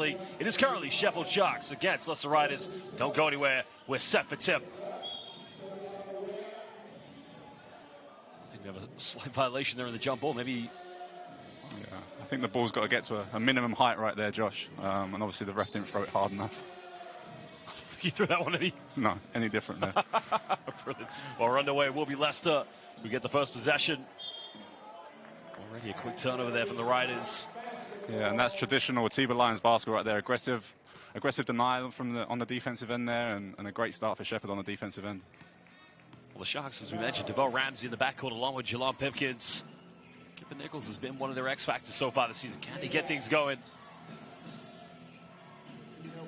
It is currently Sheffield Sharks against Leicester Riders. Don't go anywhere. We're set for tip. I think we have a slight violation there in the jump ball. Maybe. Yeah, I think the ball's got to get to a minimum height right there, Josh. And obviously the ref didn't throw it hard enough. I don't think he threw that one any. No, any different there. Brilliant. Well, we're underway. We'll be Leicester. We get the first possession. Already a quick turnover there from the Riders. Yeah, and that's traditional Tiba Lions basketball right there. Aggressive denial from on the defensive end there, and a great start for Sheffield on the defensive end. Well, the Sharks, as we mentioned, Devell Ramsey in the backcourt along with Jelon Pipkins. Kipper Nichols has been one of their X factors so far this season. Can he get things going?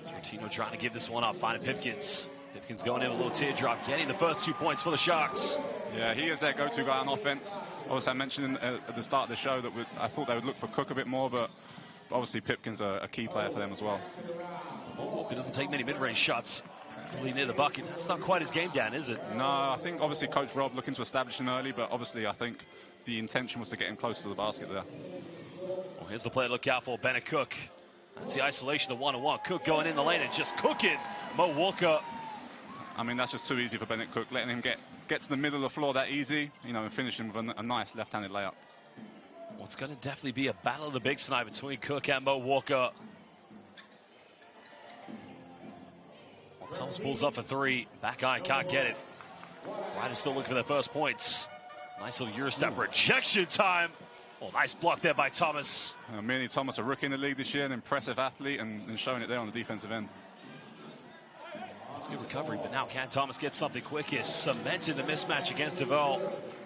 Sorrentino trying to give this one up, finding Pipkins. Pipkins going in with a little teardrop, getting the first 2 points for the Sharks. Yeah, he is their go-to guy on offense. Obviously, I mentioned at the start of the show that I thought they would look for Cook a bit more, but obviously Pipkins a key player for them as well. Walker doesn't take many mid-range shots, preferably near the bucket. That's not quite his game, Dan, is it? No, I think obviously Coach Rob looking to establish him early, but obviously I think the intention was to get him close to the basket there. Well, here's the play to look out for, Bennett Cook. That's the isolation of one-on-one. Cook going in the lane and just cooking Mo Walker. I mean, that's just too easy for Bennett Cook, letting him get to the middle of the floor that easy, you know, and finishing with a nice left-handed layup. Well, it's going to definitely be a battle of the big tonight between Cook and Mo Walker. Well, Thomas pulls up for three. Back eye can't get it. Riders still looking for their first points. Nice little Eurostep rejection time. Oh, nice block there by Thomas. Manny Thomas, a rookie in the league this year, an impressive athlete, and showing it there on the defensive end. That's good recovery, but now can Thomas get something quick here? Cemented the mismatch against Devell.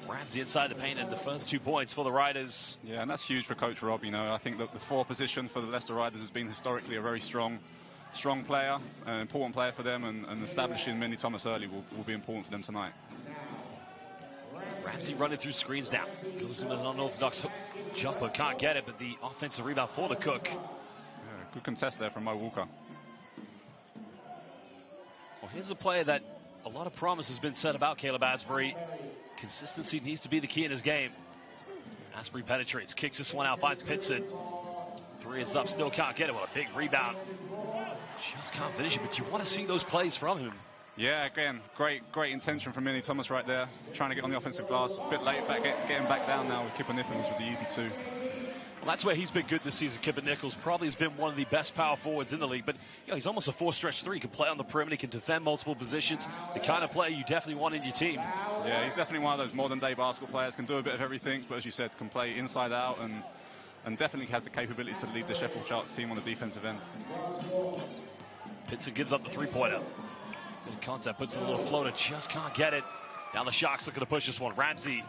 Ramsey inside the paint and the first 2 points for the Riders. Yeah, and that's huge for Coach Rob. You know, I think that the 4 position for the Leicester Riders has been historically a very strong player, an important player for them, and establishing Manny Thomas early will be important for them tonight. Ramsey running through screens now. Goes into an unorthodox jumper, can't get it, but the offensive rebound for the Cook. Yeah, good contest there from Mo Walker. Well, here's a player that a lot of promise has been said about Caleb Asbury. Consistency needs to be the key in his game. Asbury penetrates, kicks this one out, finds Pitson. 3 is up, still can't get it. Well, a big rebound. Just can't finish it, but you want to see those plays from him. Yeah, again, great intention from Manny Thomas right there. Trying to get on the offensive glass. A bit late, getting back down now with Kipper Nichols with the easy 2. Well, that's where he's been good this season. Kipper Nichols probably has been one of the best power forwards in the league, but you know, he's almost a 4-stretch 3. He can play on the perimeter, he can defend multiple positions. The kind of player you definitely want in your team. Yeah, he's definitely one of those modern-day basketball players. Can do a bit of everything, but as you said, can play inside out and definitely has the capability to lead the Sheffield Sharks team on the defensive end. Pitson gives up the 3-pointer. Good contact, puts in a little floater, just can't get it. Now the Sharks looking to push this one. Ramsey,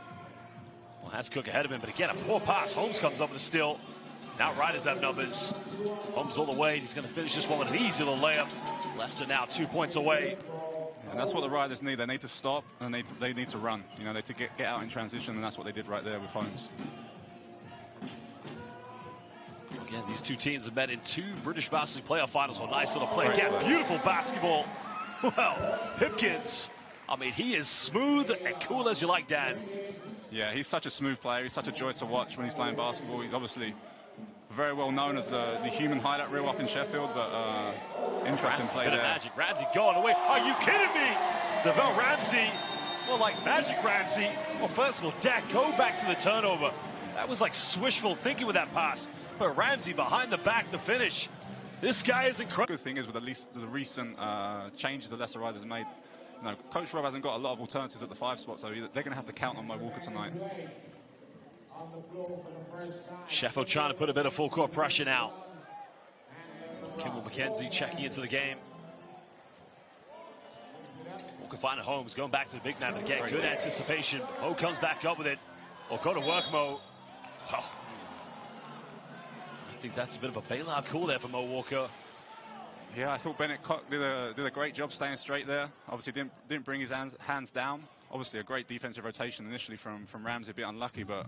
well, has Cook ahead of him, but again, a poor pass. Holmes comes up with a steal. Now Riders have numbers. Holmes all the way. He's going to finish this one with an easy little layup. Leicester now 2 points away. And that's what the Riders need. They need to stop, and they need to run. You know, they need to get out in transition, and that's what they did right there with Holmes. Again, these two teams have met in 2 British Basketball playoff finals. Well, nice little play. Again, beautiful basketball. Well, Pipkins, I mean, he is smooth and cool as you like, Dan. Yeah, he's such a smooth player. He's such a joy to watch when he's playing basketball. He's obviously very well known as the human highlight reel up in Sheffield, but interesting play there. Magic. Ramsey going away. Are you kidding me? Devell Ramsey, well, like Magic Ramsey. Well, first of all, Dak, go back to the turnover. That was like swishful thinking with that pass. But Ramsey behind the back to finish. This guy is incredible. Good thing is with the recent changes the Leicester Riders have made, you know, Coach Rob hasn't got a lot of alternatives at the 5 spot, so they're going to have to count on Mo Walker tonight. Sheffield trying to put a bit of full court pressure now. Kimball McKenzie checking into the game. Walker finding Holmes, going back to the big man, but again, good anticipation. Mo comes back up with it. Or go to work, Mo. Oh. I think that's a bit of a bailout call there for Mo Walker. Yeah, I thought Bennett Cook did a great job staying straight there. Obviously didn't bring his hands down. Obviously a great defensive rotation initially from Ramsey, a bit unlucky, but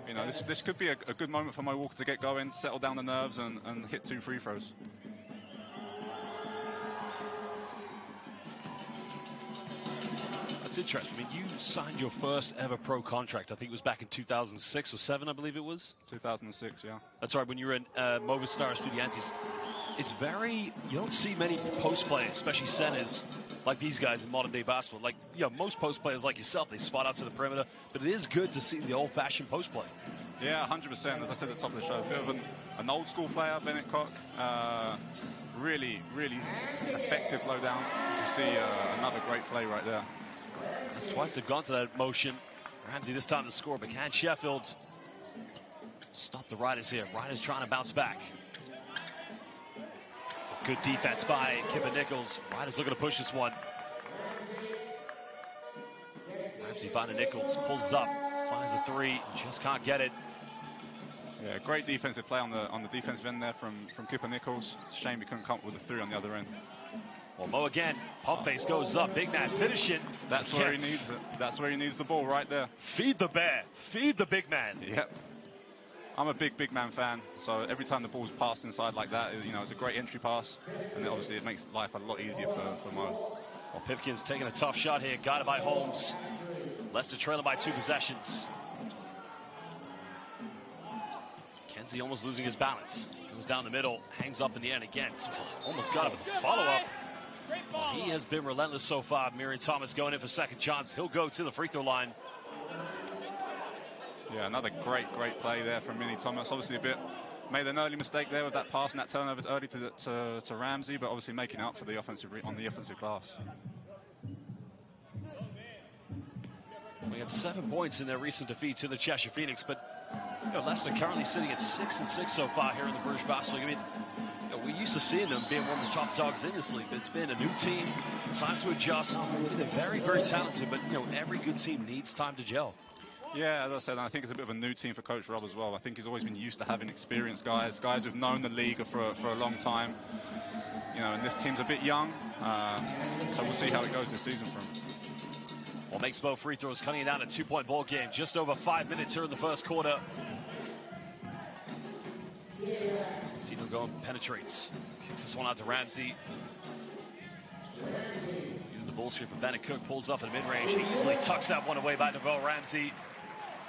you know, this could be a good moment for Mo Walker to get going, settle down the nerves and hit 2 free throws. it's interesting. I mean, you signed your first ever pro contract. I think it was back in 2006 or 7, I believe it was. 2006, yeah. That's right, when you were in Movistar Estudiantes. It's you don't see many post players, especially centers, like these guys in modern day basketball. Like, most post players like yourself, they spot out to the perimeter, but it is good to see the old-fashioned post play. Yeah, 100%. As I said at the top of the show, a bit of an old school player, Bennett Koch. Really, really effective low down. As you see, another great play right there. That's twice they've gone to that motion. Ramsey this time to score, but can Sheffield stop the Riders here? Riders trying to bounce back. Good defense by Kipper Nichols. Riders looking to push this one. Ramsey finding Nichols, pulls up, finds a three, just can't get it. Yeah, great defensive play on the defensive end there from Kipper Nichols. It's a shame he couldn't come up with a three on the other end. Well, Mo again, pump face goes up, big man, finish it. That's where he needs it. That's where he needs the ball, right there. Feed the bear, feed the big man. Yep. I'm a big man fan, so every time the ball's passed inside like that, it's a great entry pass, and obviously it makes life a lot easier for Mo. Well, Pipkin's taking a tough shot here, guided by Holmes. Leicester trailing by 2 possessions. Kenzie almost losing his balance. Goes down the middle, hangs up in the end again. Almost got it with the follow-up. Well, he has been relentless so far. Miriam Thomas going in for second chance. He'll go to the free throw line. Yeah, another great play there from Minnie Thomas. Obviously made an early mistake there with that pass and that turnover early to Ramsey, but obviously making up for the offensive glass. We had 7 points in their recent defeat to the Cheshire Phoenix, but Leicester currently sitting at 6-6 so far here in the British Basketball League. I mean, we used to seeing them being one of the top dogs in this league, but it's been a new team, time to adjust. They're very, very talented, but every good team needs time to gel. Yeah, as I said, I think it's a bit of a new team for Coach Rob as well. I think he's always been used to having experienced guys who've known the league for a long time. And this team's a bit young, so we'll see how it goes this season for him. Well, makes both free throws, cutting it down to 2-point ball game. Just over 5 minutes here in the first quarter. Zeno going penetrates, kicks this one out to Ramsey. Uses the ball screen for Bennett. Cook pulls up in mid-range, easily tucks that one away by Neville Ramsey.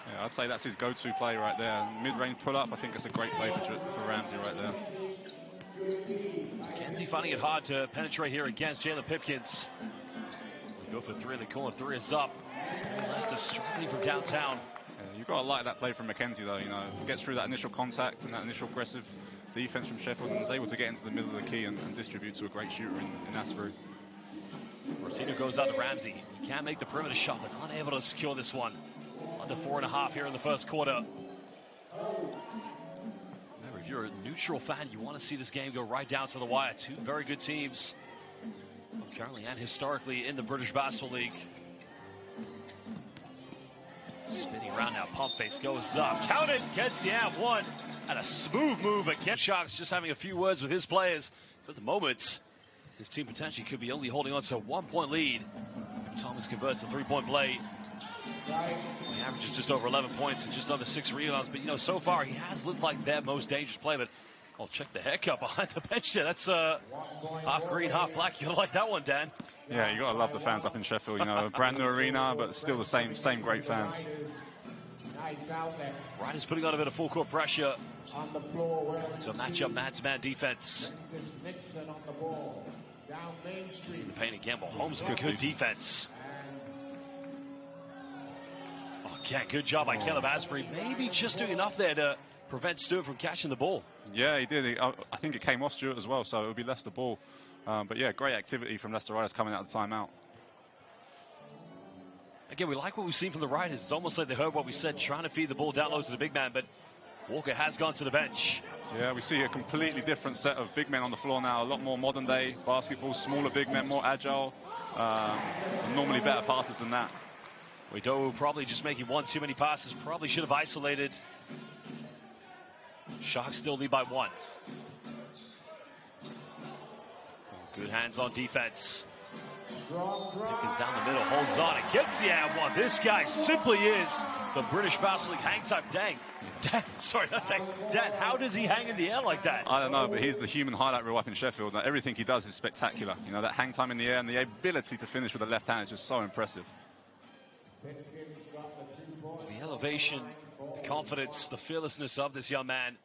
Yeah, I'd say that's his go-to play right there. Mid-range pull-up, I think it's a great play for Ramsey right there. Kenzie finding it hard to penetrate here against Jalen Pipkins. Go for three in the corner. Three is up. Leicester struggling from downtown. Yeah, you've got to like that play from Mackenzie, though. Gets through that initial contact and that initial aggressive defense from Sheffield and is able to get into the middle of the key and distribute to a great shooter in Asbury. Rosino goes out to Ramsey. He can't make the perimeter shot, but unable to secure this one. Under 4.5 here in the first quarter. Remember, if you're a neutral fan, you want to see this game go right down to the wire. 2 very good teams, currently and historically in the British Basketball League. Spinning around now, pump face goes up. Count it, gets the and one. And a smooth move again. Sharks just having a few words with his players. So at the moment, his team potentially could be only holding on to a 1-point lead. If Thomas converts a 3-point play, he averages just over 11 points and just under 6 rebounds. But, so far he has looked like their most dangerous play. But, check the haircut behind the bench there. That's half green, half black. You'll like that one, Dan. Yeah, you got to love the fans up in Sheffield. A brand new arena, but still the same great fans. Riders putting on a bit of full court pressure to match up man-to-man defense. In the paint again, but Holmes with good defense. Yeah, good job by Caleb Asbury. Maybe just doing enough there to prevent Stewart from catching the ball. Yeah, he did. I think it came off Stewart as well, so it would be Leicester ball. But yeah, great activity from Leicester Riders coming out of the timeout. Again, we like what we've seen from the Riders. It's almost like they heard what we said, trying to feed the ball down low to the big man, but Walker has gone to the bench. Yeah, we see a completely different set of big men on the floor now. A lot more modern day basketball, smaller big men, more agile, and normally better passes than that. Guido probably just making one too many passes. Probably should have isolated. Sharks still lead by 1. Good hands on defense. Pickens down the middle, holds on and gets the and one. This guy simply is the British Basketball League hang type. Dan, sorry, not Dan. Dan, how does he hang in the air like that? I don't know, but he's the human highlight reel up in Sheffield. Everything he does is spectacular. That hang time in the air and the ability to finish with the left hand is just so impressive. The elevation, the confidence, the fearlessness of this young man.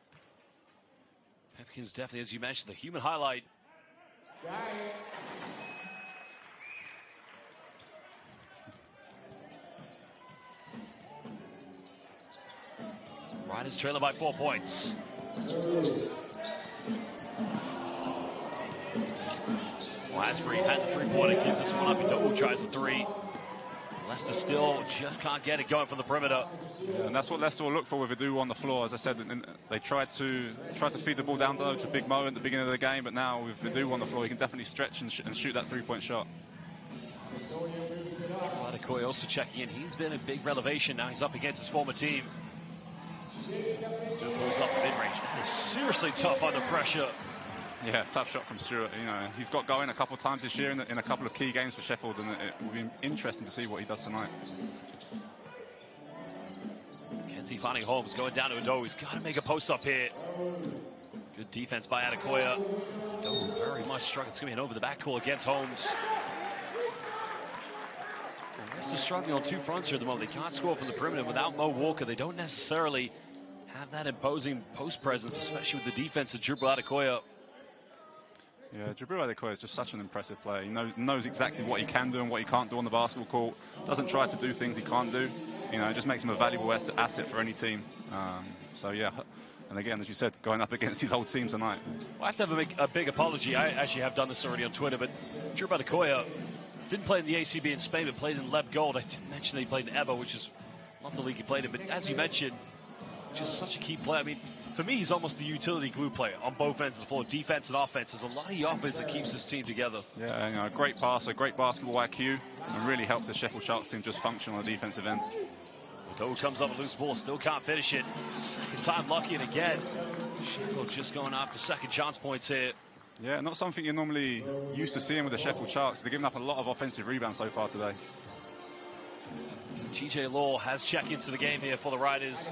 Pipkins definitely, as you mentioned, the human highlight. Riders trailing by 4 points. Well, Asbury had the three-pointer, gives this one up. He tries the three. Leicester still just can't get it going from the perimeter. Yeah, and that's what Leicester will look for with Adu on the floor. As I said, they tried to feed the ball down low to Big Mo at the beginning of the game, but now with Adu on the floor, he can definitely stretch and shoot that three-point shot. Adekoya also checking in. He's been a big revelation. Now he's up against his former team. Still pulls off the mid-range. That is seriously tough under pressure. Yeah, tough shot from Stewart. You know, he's got going a couple of times this year in a couple of key games for Sheffield, and it will be interesting to see what he does tonight. Kenzie finding Holmes, going down to Ado. He's got to make a post up here. Good defense by Adekoya. Ado very much struggling. It's going to be an over the back call against Holmes. Leicester struggling on two fronts here at the moment. They can't score from the perimeter without Mo Walker. They don't necessarily have that imposing post presence, especially with the defense of Jibril Adekoya. Yeah, Jibril Adekoya is just such an impressive player. He knows exactly what he can do and what he can't do on the basketball court. Doesn't try to do things he can't do. You know, it just makes him a valuable asset for any team. So yeah, and again, as you said, going up against his old team tonight. Well, I have to have a big apology. I actually have done this already on Twitter, but Jibril Adekoya didn't play in the ACB in Spain, but played in Leb Gold. I didn't mention that he played in EVO, which is not the league he played in, but as you mentioned, just such a key player. I mean, for me, he's almost the utility glue player on both ends of the floor, defense and offense. There's a lot of offense that keeps this team together. Yeah, you know, a great passer, great basketball IQ, and really helps the Sheffield Sharks team just function on the defensive end. Ado comes up with loose ball, still can't finish it. Second time lucky, and again, Sheffield just going after second chance points here. Yeah, not something you're normally used to seeing with the Sheffield Sharks. They're giving up a lot of offensive rebounds so far today. TJ Law has checked into the game here for the Riders.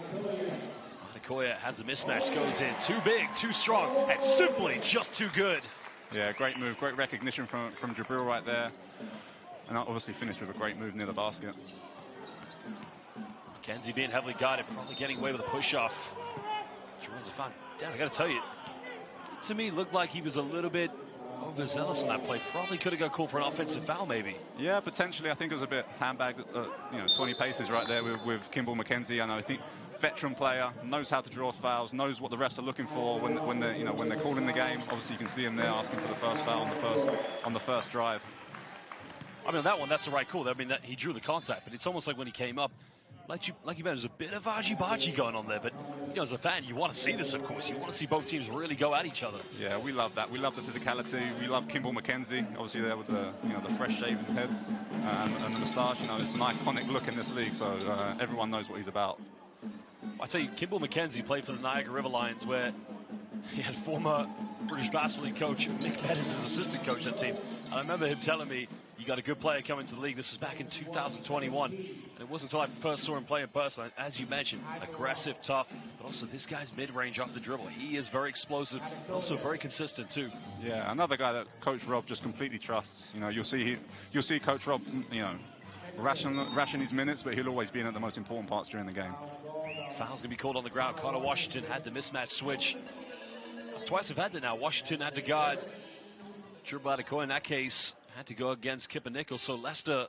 Adekoya has the mismatch, goes in. Too big, too strong, and simply just too good. Yeah, great move, great recognition from Jibril right there. And obviously finished with a great move near the basket. Kenzie being heavily guarded, probably getting away with a push-off. Jerome's a foul. Damn, I got to tell you, to me, looked like he was a little bit overzealous on that play. Probably could have got called for an offensive foul, maybe. Yeah, potentially. I think it was a bit handbagged, 20 paces right there with Kimball McKenzie. I think veteran player, knows how to draw fouls, knows what the refs are looking for when they're calling the game. Obviously, you can see him there asking for the first foul on the first drive. I mean, that one, that's the right call. I mean, he drew the contact, but it's almost like when he came up, like you mentioned, there's a bit of argy-bargy going on there, but as a fan, you want to see this, of course. You want to see both teams really go at each other. Yeah, we love that. We love the physicality. We love Kimball McKenzie, obviously there with the fresh shaven head and the moustache. It's an iconic look in this league, so everyone knows what he's about. I tell you, Kimball McKenzie played for the Niagara River Lions, where he had former British Basketball League coach Nick Pettis as assistant coach of that team. And I remember him telling me, you got a good player coming to the league. This was back in 2021. And it wasn't until I first saw him play in person. As you mentioned, aggressive, tough, but also this guy's mid-range off the dribble. He is very explosive, but also very consistent too. Yeah, another guy that Coach Rob just completely trusts. You'll see Coach Rob, ration his minutes, but he'll always be in at the most important parts during the game. Foul's going to be called on the ground. Connor Washington had the mismatch switch. That's twice they've had it now. Washington had to guard Jibril Adekoya in that case. Had to go against Kipper Nichols. So Leicester,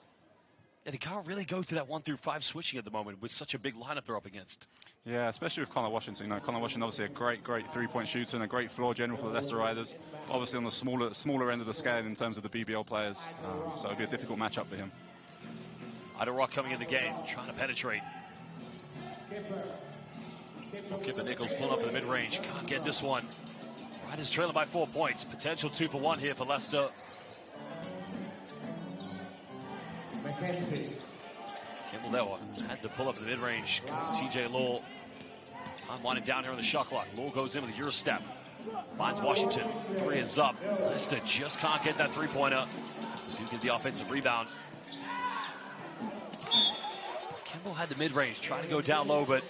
they can't really go to that 1 through 5 switching at the moment with such a big lineup they're up against. Yeah, especially with Connor Washington. Connor Washington, obviously a great three-point shooter and a great floor general for the Leicester Riders. Obviously on the smaller end of the scale in terms of the BBL players. So it'll be a difficult matchup for him. Ida Rock coming in the game, trying to penetrate. Kipper Nichols pulling up in the mid-range. Can't get this one. Riders trailing by 4 points. Potential 2 for 1 here for Leicester. Kimball there had to pull up in the mid-range. Goes to TJ Law. Time winding down here on the shot clock. Law goes in with a Euro step. Finds Washington. 3 is up. Leicester just can't get that three-pointer. Do get the offensive rebound. Kimball had the mid-range. Trying to go down low, but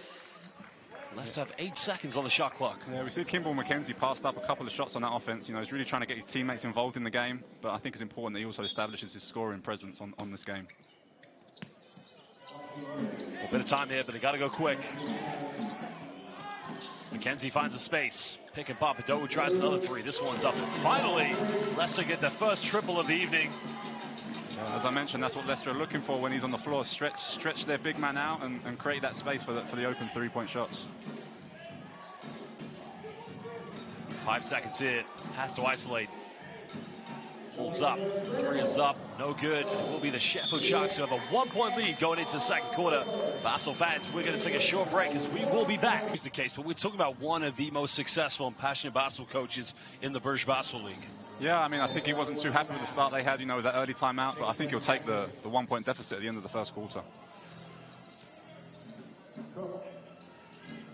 Leicester have 8 seconds on the shot clock. Yeah, we see Kimball McKenzie passed up a couple of shots on that offense. He's really trying to get his teammates involved in the game, but I think it's important that he also establishes his scoring presence on this game. A bit of time here, but they got to go quick. McKenzie finds a space. Pick and pop. Adowu tries another three. This one's up. And finally, Leicester get the first triple of the evening. As I mentioned, that's what Leicester are looking for when he's on the floor. Stretch their big man out and create that space for the open three-point shots. 5 seconds here. Has to isolate. Pulls up. Three is up. No good. It will be the Sheffield Sharks who have a 1-point lead going into the second quarter. Basel fans, we're going to take a short break as we will be back. It's the case, but we're talking about one of the most successful and passionate basketball coaches in the British Basketball League. Yeah, I mean, I think he wasn't too happy with the start they had, with that early timeout, but I think he'll take the 1-point deficit at the end of the first quarter.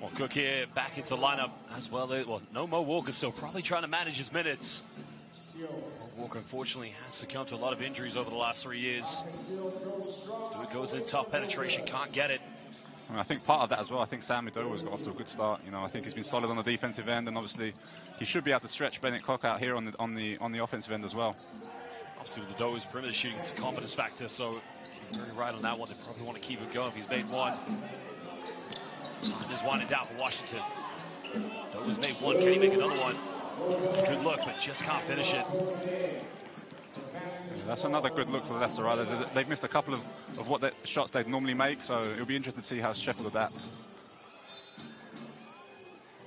Well, Cook here back into the lineup as well. Well, no Mo Walker still probably trying to manage his minutes. Walker, unfortunately, has succumbed to a lot of injuries over the last 3 years. Stewart goes in, tough penetration, can't get it. I think part of that as well, I think Sam Adowu has got off to a good start. I think he's been solid on the defensive end, and obviously he should be able to stretch Bennett Cock out here on the offensive end as well. Obviously, with Adowu's perimeter shooting, it's a confidence factor, so you're very right on that one. They probably want to keep it going if he's made one. Time is winding down for Washington. Adowu's made one. Can he make another one? It's a good look, but just can't finish it. That's another good look for Leicester, right? They've missed a couple of what the shots they'd normally make, so it'll be interesting to see how Sheffield adapts.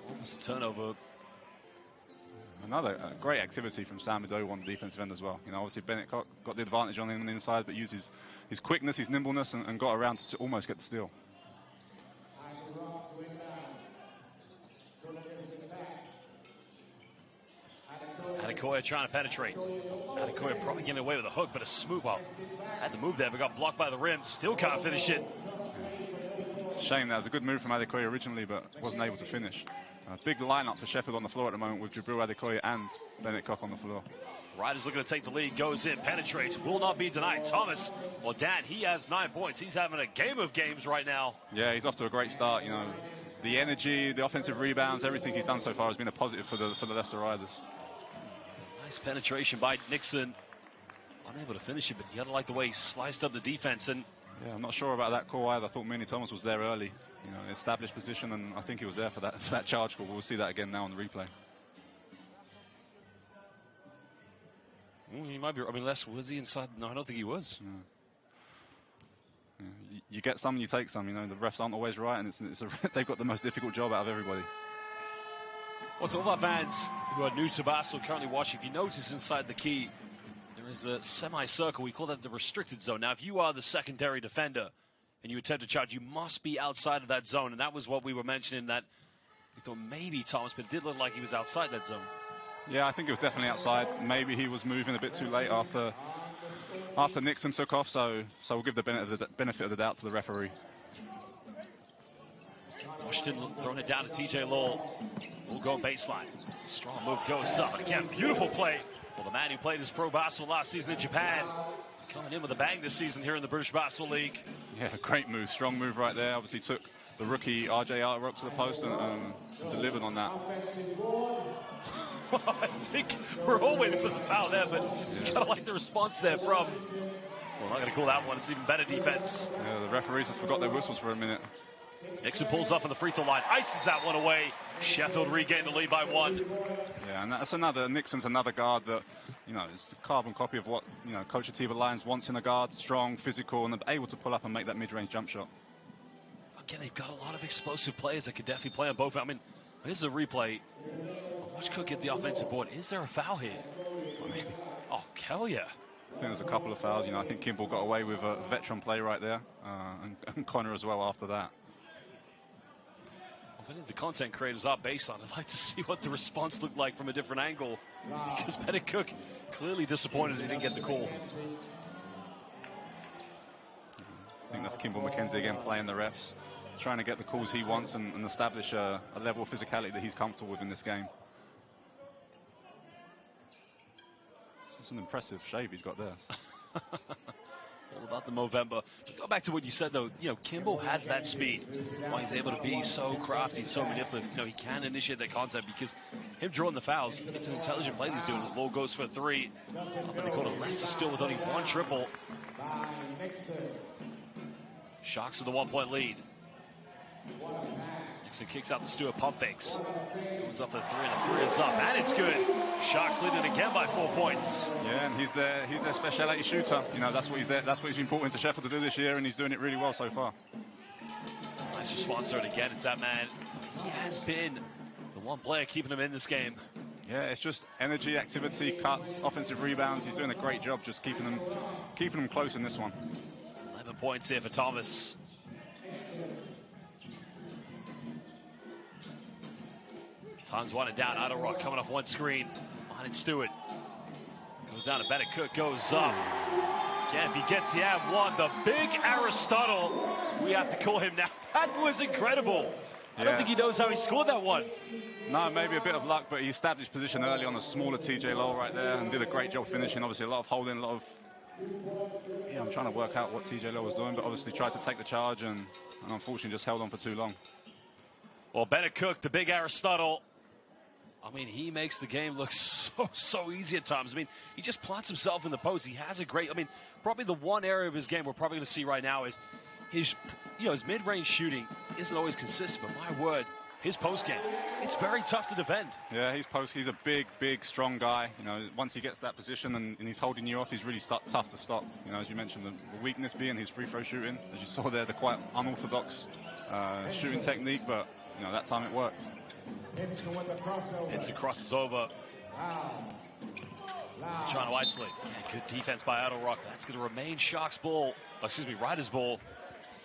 Almost a turnover. Another great activity from Sam Adowu on the defensive end as well. Obviously Bennett got the advantage on him on the inside, but used his quickness, his nimbleness, and got around to almost get the steal. Adekoya trying to penetrate. Adekoya probably getting away with a hook, but a smooth up. Had the move there, but got blocked by the rim. Still can't finish it. Shame, that was a good move from Adekoya originally, but wasn't able to finish. Big lineup for Sheffield on the floor at the moment with Jabril Adekoya and Bennett Cock on the floor. Riders looking to take the lead, goes in, penetrates, will not be denied. Thomas, well, Dan, he has 9 points. He's having a game of games right now. Yeah, he's off to a great start. The energy, the offensive rebounds, everything he's done so far has been a positive for the Leicester Riders. Nice penetration by Nixon. Unable to finish it, but you gotta like the way he sliced up the defense. And yeah, I'm not sure about that call either. I thought Mooney Thomas was there early, established position, and I think he was there for that charge call. We'll see that again now on the replay. He might be. I mean, was he inside? No, I don't think he was. Yeah. You get some, you take some. The refs aren't always right, and they've got the most difficult job out of everybody. Well, to all our fans who are new to basketball currently watching, if you notice inside the key, there is a semicircle. We call that the restricted zone. Now, if you are the secondary defender and you attempt to charge, you must be outside of that zone. And that was what we were mentioning, that we thought maybe Thomas, but it did look like he was outside that zone. Yeah, I think it was definitely outside. Maybe he was moving a bit too late after Nixon took off. So we'll give the benefit of the doubt to the referee. Washington throwing it down to TJ Lowell. We'll go baseline. Strong move goes up. And again, beautiful play. Well, the man who played his pro basketball last season in Japan, coming in with a bang this season here in the British Basketball League. Yeah, great move. Strong move right there. Obviously took the rookie RJ Artrock to the post and delivered on that. I think we're all waiting for the foul there, but you gotta like the response there from. Well, I'm not gonna call that one. It's even better defense. Yeah, the referees have forgot their whistles for a minute. Nixon pulls up on the free throw line, ices that one away. Sheffield regain the lead by 1. Yeah, and that's Nixon's another guard that, it's a carbon copy of what, Coach Atiba Lyons wants in a guard: strong, physical, and able to pull up and make that mid-range jump shot. Again, they've got a lot of explosive players that could definitely play on both. I mean, here's a replay. Watch Cook get the offensive board. Is there a foul here? I mean, oh, hell yeah. I think there's a couple of fouls. I think Kimball got away with a veteran play right there, and Connor as well after that. If any of the content creators are based on, I'd like to see what the response looked like from a different angle, because Bennett Cook clearly disappointed he didn't get the call. I think that's Kimball McKenzie again playing the refs, trying to get the calls he wants and establish a level of physicality that he's comfortable with in this game. It's an impressive shave he's got there. All about the Movember. Go back to what you said, though. Kimball has that speed. Why he's able to be so crafty, so manipulative. He can initiate that concept, because him drawing the fouls, it's an intelligent play he's doing. As Low goes for 3. Up in the corner, Leicester still with only 1 triple. Sharks with a 1-point lead. Nixon kicks out the Stewart, pump fakes. Goes up for 3, and the 3 is up, and it's good. Sharks leading again by 4 points. Yeah, and he's their speciality shooter. You know, that's what he's been brought into Sheffield to do this year, and he's doing it really well so far. Nice response to it again. It's that man. He has been the one player keeping him in this game. Yeah, it's just energy, activity, cuts, offensive rebounds. He's doing a great job just keeping them close in this one. 11 points here for Thomas. Time's one and down. Idle Rock coming off one screen. Finding Stewart. Goes down to Bennett. Cook goes up. Again, if he gets the ad one, the big Aristotle. We have to call him now. That was incredible. I don't think he knows how he scored that one. No, maybe a bit of luck, but he established position early on a smaller TJ Lowell right there and did a great job finishing. Obviously, a lot of holding, a lot of... Yeah, I'm trying to work out what TJ Lowell was doing, but obviously tried to take the charge and unfortunately just held on for too long. Well, Bennett Cook, the big Aristotle. I mean, he makes the game look so easy at times. I mean, he just plots himself in the post. He has a great... I mean, probably the one area of his game we're probably going to see right now is his mid-range shooting isn't always consistent, but my word, his post game, it's very tough to defend. Yeah, he's a big, strong guy. You know, once he gets that position and he's holding you off, he's really tough to stop. You know, as you mentioned, the weakness being his free throw shooting. As you saw there, the quite unorthodox shooting technique, but you know, that time it worked. It's the crosses over. Trying to isolate. Yeah, good defense by Idle Rock. That's going to remain Sharks ball. Riders ball.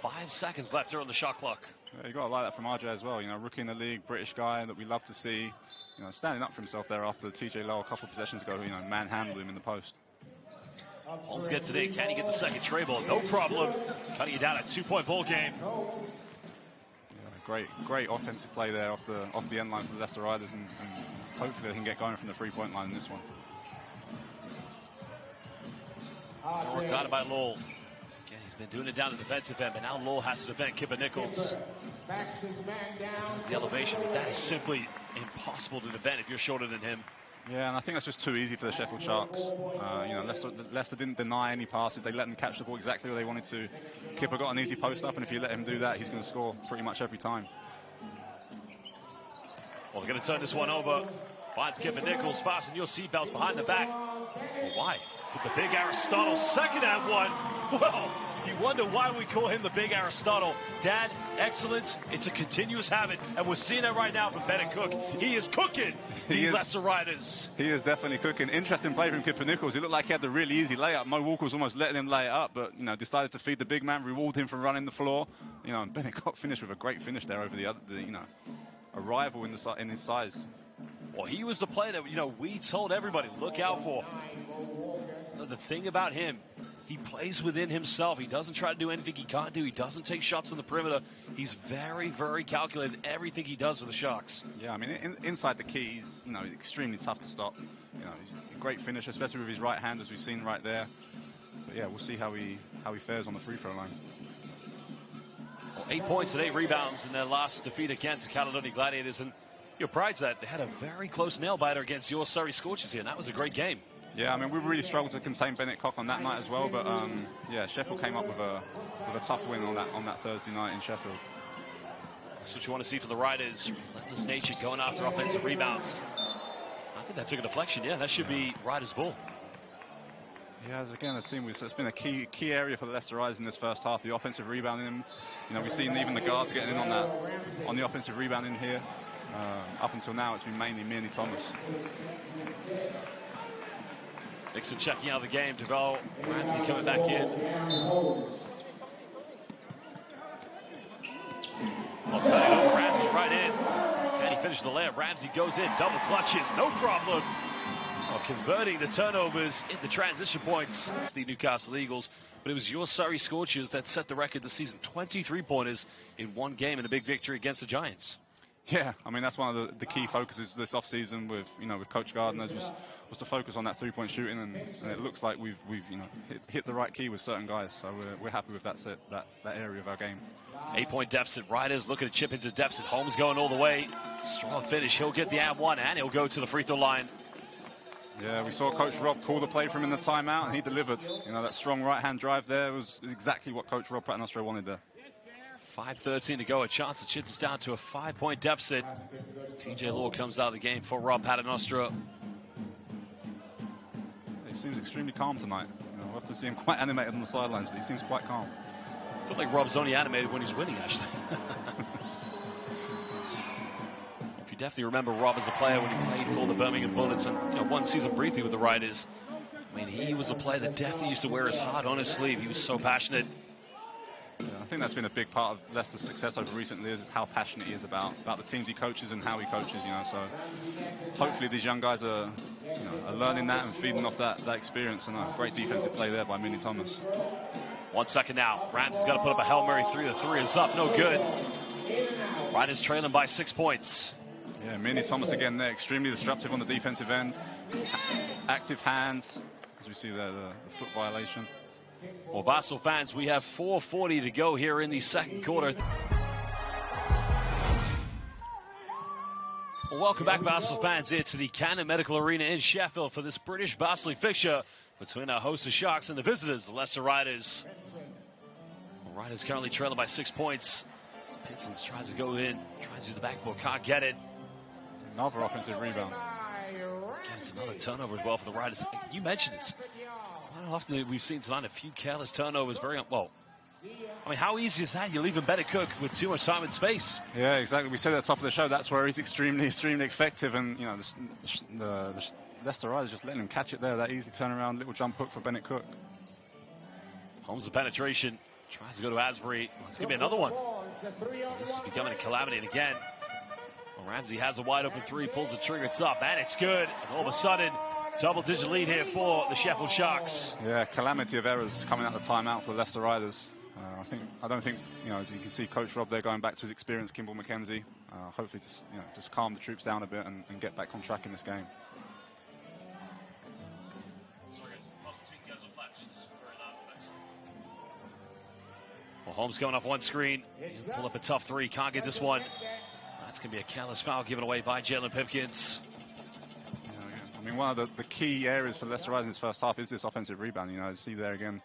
5 seconds left here on the shot clock. Yeah, you got to like that from RJ as well. You know, rookie in the league, British guy that we love to see. You know, standing up for himself there after TJ Lowell a couple of possessions ago. You know, manhandled him in the post. Holmes gets it in. Can he get the second tray ball? No problem. Cutting it down at 2-point ball game. Great offensive play there off the end line for the Leicester Riders, and hopefully they can get going from the 3-point line in this one. Got it by Lowell. Again, he's been doing it down the defensive end, but now Lowell has to defend Kipper Nichols. The elevation, but that is simply impossible to defend if you're shorter than him. Yeah, and I think that's just too easy for the Sheffield Sharks. You know, Leicester didn't deny any passes. They let them catch the ball exactly where they wanted to. Kipper got an easy post up, and if you let him do that, he's going to score pretty much every time. Well, they're going to turn this one over. Finds Kipper Nichols. Fasten your seatbelts behind the back. Well, why? With the big Aristotle. Second and one. Well, you wonder why we call him the big Aristotle. Dad, excellence. It's a continuous habit, and we're seeing it right now from Bennett Cook. He is cooking the Leicester Riders. He is definitely cooking. Interesting play from Kipper Nichols. It looked like he had the really easy layup. Mo Walker was almost letting him lay it up, but you know, decided to feed the big man, reward him for running the floor. You know, and Bennett Cook finished with a great finish there over a rival in his size. Well, he was the player that, you know, we told everybody, look out for. The thing about him, he plays within himself. He doesn't try to do anything he can't do. He doesn't take shots on the perimeter. He's very, very calculated in everything he does for the Sharks. Yeah, I mean, inside the key, he's, you know, extremely tough to stop. You know, he's a great finisher, especially with his right hand, as we've seen right there. But yeah, we'll see how he fares on the free throw line. Well, 8 points and 8 rebounds in their last defeat against the Caledonia Gladiators, and your pride's that they had a very close nail biter against your Surrey Scorchers here, and that was a great game. Yeah, I mean, we really struggled to contain Bennett Cook on that night as well, but yeah, Sheffield came up with a tough win on that Thursday night in Sheffield. That's what you want to see for the Riders. Relentless nature going after offensive rebounds. I think that took a deflection. Yeah, that should be Riders' ball. Yeah, again, it's been a key area for the Leicester Riders in this first half. The offensive rebounding. You know, we've seen even the guards getting in on the offensive rebounding here. Up until now, it's been mainly me and Thomas. Nixon checking out of the game. DeVal, Ramsey coming back in. Well, turning over Ramsey right in. Can he finish the layup? Ramsey goes in, double clutches, no problem. Well, converting the turnovers into transition points. It's the Newcastle Eagles, but it was your Surrey Scorchers that set the record this season. 23 pointers in one game in a big victory against the Giants. Yeah, I mean, that's one of the key focuses this off-season with Coach Gardner, was to focus on that three-point shooting, and it looks like we've hit the right key with certain guys, so we're happy with that area of our game. 8-point deficit. Riders looking to chip into deficit. Holmes going all the way. Strong finish. He'll get the and one, and he'll go to the free throw line. Yeah, we saw Coach Rob call the play for him in the timeout, and he delivered. You know, that strong right-hand drive there was exactly what Coach Rob Paternoster wanted there. 5:13 to go. A chance to chip this down to a 5-point deficit. TJ Law comes out of the game for Rob Paternostra. He seems extremely calm tonight. We'll have to see him quite animated on the sidelines, but he seems quite calm. I feel like Rob's only animated when he's winning, actually. If you definitely remember Rob as a player when he played for the Birmingham Bullets and one season briefly with the Riders. I mean, he was a player that definitely used to wear his heart on his sleeve. He was so passionate. Yeah, I think that's been a big part of Leicester's success over recent years, is how passionate he is about the teams he coaches and how he coaches. So hopefully these young guys are learning that and feeding off that experience, and a great defensive play there by Minnie Thomas. 1 second now. Ramsey's got to put up a Hail Mary three. The three is up, no good. Riders trailing by 6 points. Yeah, Minnie Thomas again there, extremely disruptive on the defensive end. Active hands, as we see there, the foot violation. Well, Basel fans, we have 4:40 to go here in the second quarter. Well, welcome back, Basel fans, here to the Cannon Medical Arena in Sheffield for this British Basel League fixture between our host of Sharks and the visitors, the Leicester Riders. Well, Riders currently trailing by 6 points. Pinsons tries to go in, tries to use the backboard, can't get it. Another offensive rebound. Gets another turnover as well for the Riders. You mentioned this. Quite often we've seen tonight a few careless turnovers. Well, I mean, how easy is that? You're leaving Bennett Cook with too much time and space. Yeah, exactly. We said at the top of the show, that's where he's extremely effective. And, the Leicester Riders just letting him catch it there. That easy turnaround, little jump hook for Bennett Cook. Holmes the penetration. Tries to go to Asbury. It's going to be another one. This is becoming a calamity. And again, Ramsey has a wide open three, pulls the trigger, it's up, and it's good. And all of a sudden, double-digit lead here for the Sheffield Sharks. Yeah, calamity of errors coming out of the timeout for the Leicester Riders. I don't think, as you can see, Coach Rob there going back to his experience, Kimball McKenzie. Hopefully, just calm the troops down a bit and get back on track in this game. Well, Holmes going off one screen. He'll pull up a tough three. Can't get this one. That's going to be a careless foul given away by Jalen Pipkins. I mean, one of the key areas for Leicester Riders in this first half is this offensive rebound. You see there again,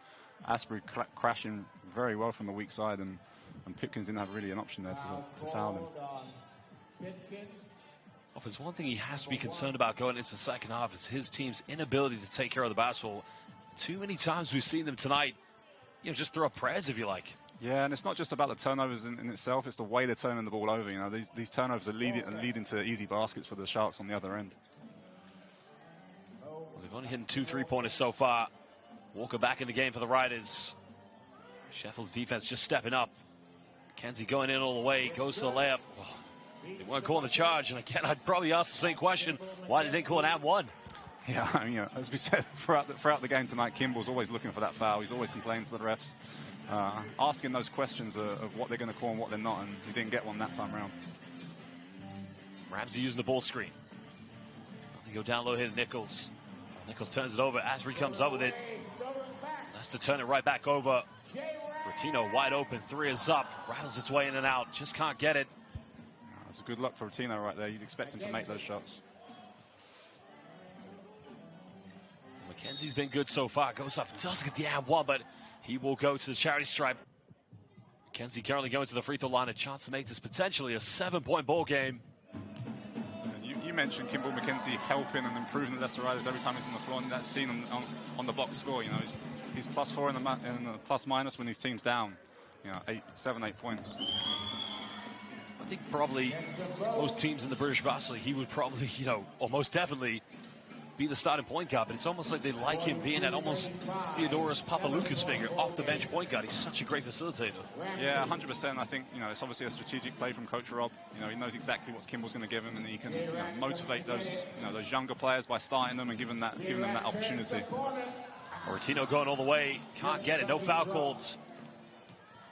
Asbury crashing very well from the weak side, and Pipkins didn't have really an option there to foul him. Well, if there's one thing he has to be concerned about going into the second half, is his team's inability to take care of the basketball. Too many times we've seen them tonight, just throw up prayers if you like. Yeah, and it's not just about the turnovers in itself, it's the way they're turning the ball over. These turnovers are leading to easy baskets for the Sharks on the other end. Well, they've only hit 2 3-pointers so far. Walker back in the game for the Riders. Sheffield's defense just stepping up. McKenzie going in all the way, goes to the layup. Oh, they weren't calling the charge, and again, I'd probably ask the same question. Why did they call an &1? Yeah, I mean, as we said throughout the game tonight, Kimball's always looking for that foul. He's always complaining to the refs. Asking those questions of what they're going to call and what they're not, and he didn't get one that time around. Ramsey using the ball screen. They go down low here to Nichols. Nichols turns it over. Asbury comes up with it. Has to turn it right back over. Rotino wide open. Three is up. Rattles its way in and out. Just can't get it. That's a good luck for Rotino right there. You'd expect him to make those shots. McKenzie's been good so far. Goes up. Doesn't get the &1, but he will go to the charity stripe. McKenzie currently going to the free throw line. A chance to make this potentially a 7-point ball game. You mentioned Kimball McKenzie helping and improving the Leicester Riders every time he's on the floor, and that's seen on the box score. He's +4 in the plus-minus when his team's down. 7, 8 points. I think probably most teams in the British Basel League, he would probably, or most definitely be the starting point guard, but it's almost like they like him being that almost Theodoros Papaloukas figure, off the bench point guard. He's such a great facilitator. Yeah, 100%. I think, it's obviously a strategic play from Coach Rob. He knows exactly what Kimball's going to give him, and he can motivate those younger players by starting them and giving them that opportunity. Rotino going all the way, can't get it, no foul calls.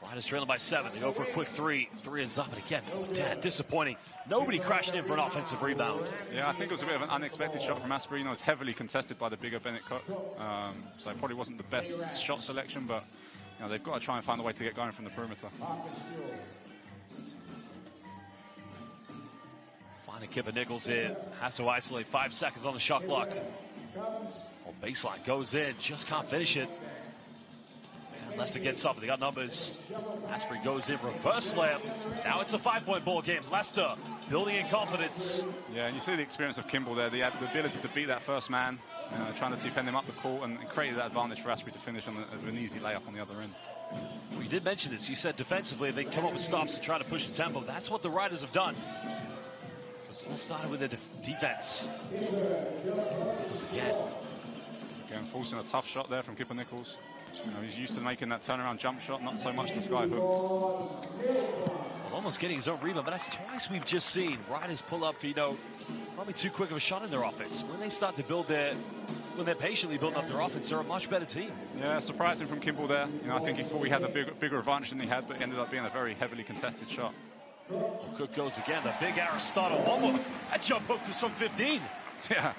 Riders trailing by 7. They go for a quick three. Three is up, and again, disappointing. Nobody crashing in for an offensive rebound. Yeah, I think it was a bit of an unexpected shot from Asbury. It was heavily contested by the bigger Bennett Cook. So it probably wasn't the best shot selection, but they've got to try and find a way to get going from the perimeter. Finding Kipper Nichols here. Has to isolate. 5 seconds on the shot clock. Well, baseline goes in. Just can't finish it. Leicester gets up, they got numbers. Asprey goes in, reverse slam. Now it's a 5-point ball game. Leicester building in confidence. Yeah, and you see the experience of Kimball there, the ability to beat that first man, trying to defend him up the court and create that advantage for Asprey to finish on an easy layup on the other end. Well, you did mention this. You said defensively they come up with stops and try to push the tempo. That's what the Riders have done. So it's all started with their defense. Again, forcing a tough shot there from Kipper Nichols. He's used to making that turnaround jump shot, not so much the sky hook. Well, almost getting his own rebound, but that's twice we've just seen Riders pull up for, probably too quick of a shot in their offense. When they start to when they're patiently building up their offense, they're a much better team. Yeah, surprising from Kimball there. I think he thought he had a bigger advantage than he had, but it ended up being a very heavily contested shot. Well, Cook goes again, the big Aristotle. One more. That jump hook was from 15. Yeah,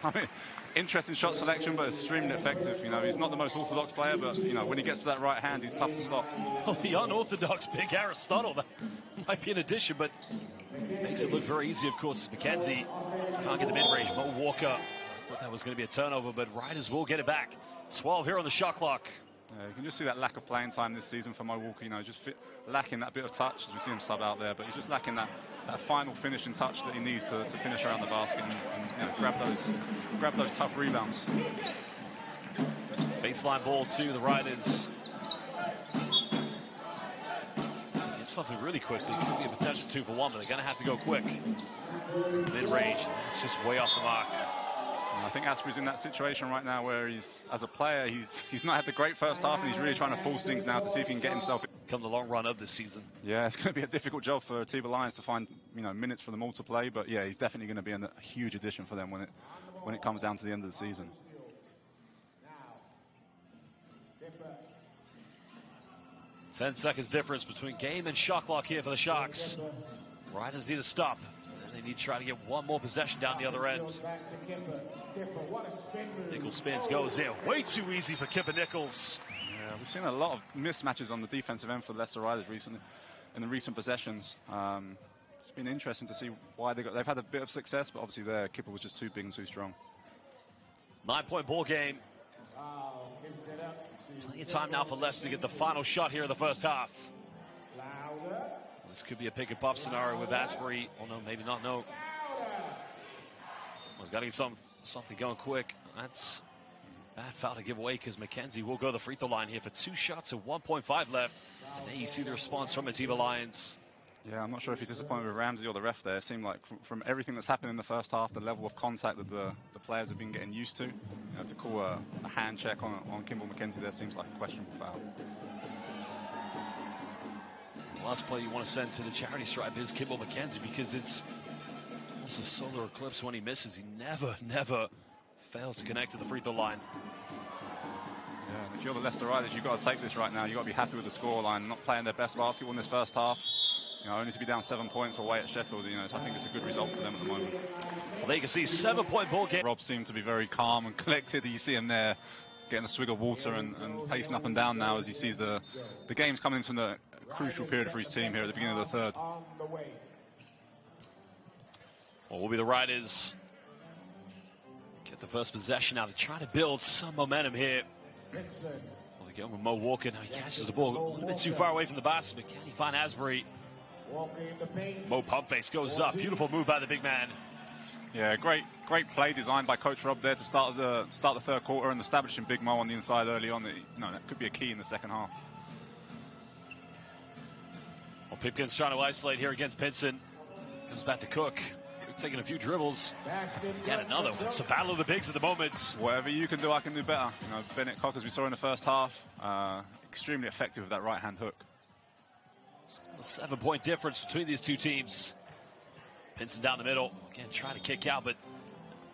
interesting shot selection, but extremely effective. He's not the most orthodox player, but, when he gets to that right hand, he's tough to stop. Well, the unorthodox big Aristotle, that might be an addition, but makes it look very easy, of course. McKenzie can't get the mid-range. Mo Walker, thought that was going to be a turnover, but Riders will get it back. 12 here on the shot clock. You can just see that lack of playing time this season for Mo Walker, just lacking that bit of touch, as we see him sub out there, but he's just lacking that final finishing touch that he needs to finish around the basket and grab those tough rebounds. Baseline ball to the Riders. Get something really quickly. Could be a potential 2 for 1, but they're going to have to go quick. Mid-range, it's just way off the mark. I think Asprey's in that situation right now where as a player, he's not had the great first half, and he's really trying to force things now to see if he can get himself. Come the long run of this season. Yeah, it's going to be a difficult job for Tiba Lions to find minutes for them all to play, but yeah, he's definitely going to be a huge addition for them when it comes down to the end of the season. Ten seconds difference between game and shot clock here for the Sharks. Riders need to stop. They need to try to get one more possession down the other end. Nichols spins, goes in. Way too easy for Kipper Nichols. Yeah, we've seen a lot of mismatches on the defensive end for the Leicester Riders recently, in the recent possessions. It's been interesting to see why they've had a bit of success, but obviously their Kipper was just too big and too strong. 9-point ball game. Plenty of time now for Leicester to get the final shot here in the first half. This could be a pick-and-pop scenario with Asprey. Oh, no, maybe not, no. He's got to get something going quick. That's a bad foul to give away because McKenzie will go to the free throw line here for 2 shots and 1.5 left. And then you see the response from the Atiba Lions. Yeah, I'm not sure if he's disappointed with Ramsey or the ref there. It seemed like from everything that's happened in the first half, the level of contact that the players have been getting used to, to call a hand check on Kimball McKenzie there seems like a questionable foul. The last play you want to send to the charity stripe is Kimball McKenzie because it's almost a solar eclipse when he misses. He never fails to connect to the free throw line. Yeah, and if you're the Leicester Riders, you've got to take this right now. You've got to be happy with the scoreline, not playing their best basketball in this first half. Only to be down 7 points away at Sheffield, so I think it's a good result for them at the moment. Well, there you can see 7-point ball game. Rob seemed to be very calm and collected. You see him there getting a swig of water and pacing up and down now as he sees the game's coming into a crucial period for his team here at the beginning of the third. Well, will be the Riders get the first possession now. They're trying to build some momentum here. Well, they go with Mo Walker. Now he catches the ball a little bit too far away from the basket, but can he find Asprey? Mo pump fakes, goes up. Beautiful move by the big man. Yeah, great play designed by Coach Rob there to start the third quarter and establishing Big Mo on the inside early on. That could be a key in the second half. Well, Pipkin's trying to isolate here against Pinson. Comes back to Cook. Cook taking a few dribbles. Yet another. It's a battle of the bigs at the moment. Whatever you can do, I can do better. Bennett Cock, as we saw in the first half, extremely effective with that right-hand hook. A 7-point difference between these two teams. Pinson down the middle. Again, trying to kick out, but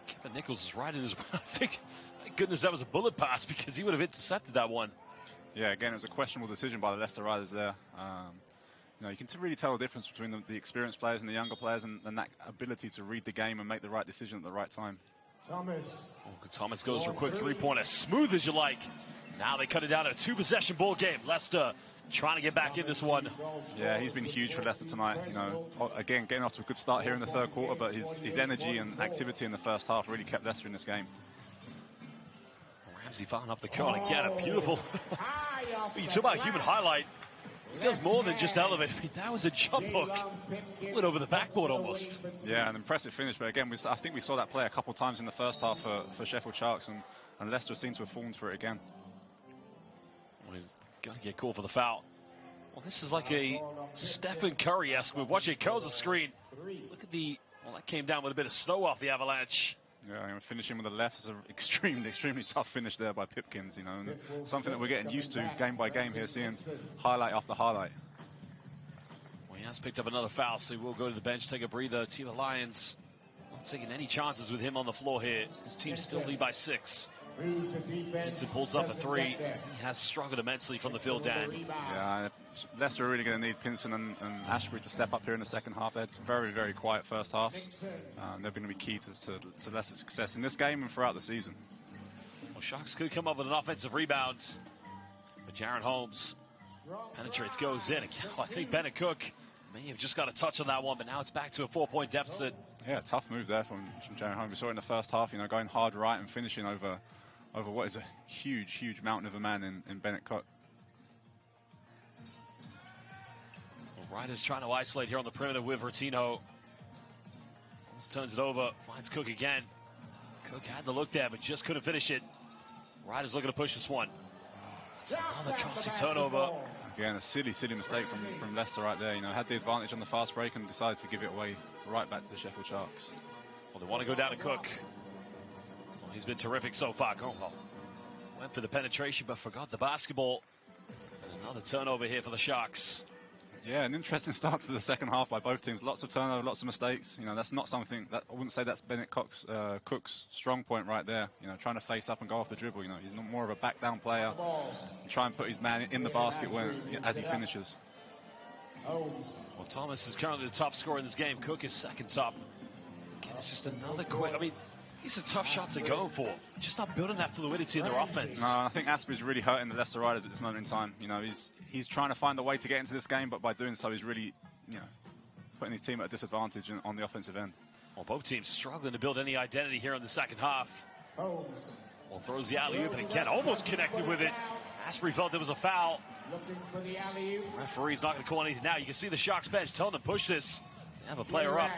Kevin Nichols is right in his... I think, thank goodness that was a bullet pass because he would have intercepted that one. Yeah, again, it was a questionable decision by the Leicester Riders there. You can really tell the difference between the experienced players and the younger players and that ability to read the game and make the right decision at the right time. Thomas goes for a quick 3-pointer. Smooth as you like. Now they cut it down to a 2-possession ball game. Leicester trying to get back in this one. Yeah, he's been huge for Leicester tonight. Again, getting off to a good start here in the third quarter, but his energy and activity in the first half really kept Leicester in this game. Ramsey firing off the cone again. A beautiful. You talk about human highlight. He does more than just elevate. I mean, that was a jump hook. Went over the backboard almost. Yeah, an impressive finish. But again, I think we saw that play a couple of times in the first half for Sheffield Sharks, and Leicester seems to have fallen for it again. Well, he's got to get called for the foul. Well, this is like a Stephen Curry-esque move. Watch it, curls the screen. Look at the, well, that came down with a bit of snow off the Avalanche. Yeah, and finishing with the left is an extremely tough finish there by Pipkins, you know, and something that we're getting used to game by game here, seeing highlight after highlight. Well, he has picked up another foul, so he will go to the bench, take a breather. Team of Lions not taking any chances with him on the floor here. His team still lead by 6. Vincent pulls up a 3. He has struggled immensely from the field, Dan. Yeah, Leicester are really going to need Pinson and Ashbury to step up here in the second half. They're very quiet first halves. They're going to be key to Leicester's success in this game and throughout the season. Well, Sharks could come up with an offensive rebound, but Jaron Holmes penetrates, goes in. I think Bennett Cook may have just got a touch on that one, but now it's back to a 4-point deficit. Yeah, tough move there from Jaron Holmes. We saw it in the first half, you know, going hard right and finishing over what is a huge mountain of a man in Bennett Cook. Well, Ryder's trying to isolate here on the perimeter with Rotino. Almost turns it over, finds Cook again. Cook had the look there, but just couldn't finish it. Ryder's looking to push this one. That's another costly turnover. Again, a silly mistake from Leicester right there. You know, had the advantage on the fast break and decided to give it away right back to the Sheffield Sharks. Well, they want to go down to Cook. Well, he's been terrific so far. Went for the penetration, but forgot the basketball. And another turnover here for the Sharks. Yeah, an interesting start to the second half by both teams. Lots of turnover, lots of mistakes. You know, that's not something that I wouldn't say that's Bennett Cook's strong point right there. You know, trying to face up and go off the dribble. You know, he's more of a back down player. Try and put his man in the basket as he finishes. Well, Thomas is currently the top scorer in this game. Cook is second top. Again, it's just another quick. I mean, these are tough shots to go for. Just not building that fluidity in their offense. No, I think Asprey's really hurting the Leicester Riders at this moment in time. You know, he's trying to find a way to get into this game, but by doing so, he's really, you know, putting his team at a disadvantage on the offensive end. Well, both teams struggling to build any identity here in the second half. Well, throws the alley-oop, and again, almost connected with it. Asprey felt there was a foul. Referee's not going to call anything now. You can see the Sharks bench telling them push this. They have a player up.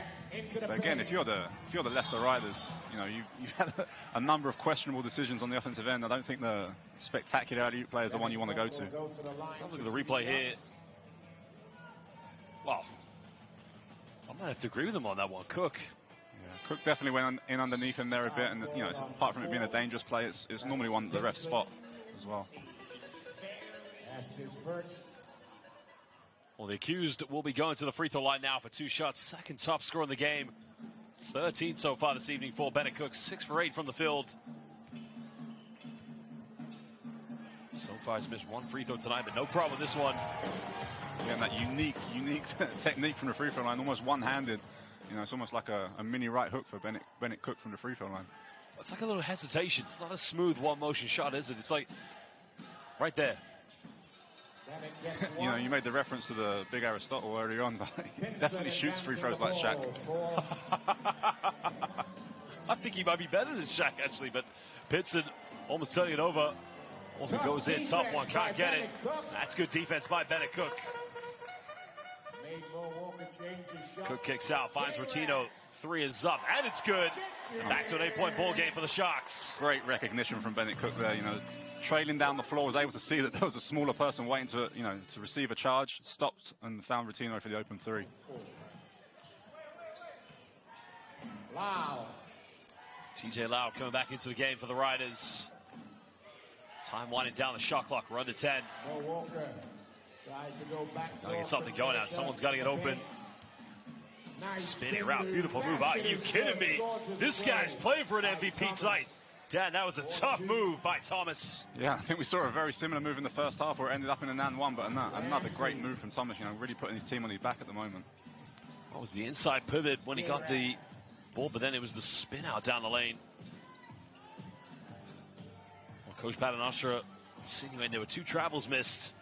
But again, if you're the Leicester Riders, you know, you've had a number of questionable decisions on the offensive end. I don't think the spectacular alley-oop play is the one you want to go to. Look at the replay here. Well, I might have to agree with him on that one. Cook. Yeah, Cook definitely went in underneath him there a bit, and you know, apart from it being a dangerous play, it's normally one the ref's spot as well. That's his first. Well, the accused will be going to the free throw line now for 2 shots. Second top scorer in the game. 13 so far this evening for Bennett Cook. 6 for 8 from the field. So far he's missed 1 free throw tonight, but no problem with this one. Again, that unique technique from the free throw line, almost one-handed. You know, it's almost like a mini right hook for Bennett Cook from the free throw line. It's like a little hesitation. It's not a smooth one-motion shot, is it? It's like right there. You know, you made the reference to the big Aristotle earlier on, but he definitely shoots free throws like Shaq. I think he might be better than Shaq, actually, but Pitson almost turning it over. Also goes in, tough one, can't get it. That's good defense by Bennett Cook. Cook kicks out, finds Rotino. 3 is up, and it's good. Back to an 8-point ball game for the Sharks. Great recognition from Bennett Cook there, you know. Trailing down the floor, was able to see that there was a smaller person waiting to, you know, to receive a charge. Stopped and found Rotino for the open 3. Lau. TJ Lau coming back into the game for the Riders. Time winding down the shot clock. We're under 10. Walker tries to go back. Gotta get something going now. Someone's got to get open. Spinning around. Beautiful move. Are you kidding me? This guy's playing for an MVP tonight. Dan, that was a tough move by Thomas. Yeah, I think we saw a very similar move in the first half where it ended up in an and one, but another great move from Thomas, you know, really putting his team on his back at the moment. What was the inside pivot when he got the ball, but then it was the spin out down the lane. Well, Coach Paternostra insinuating there were 2 travels missed.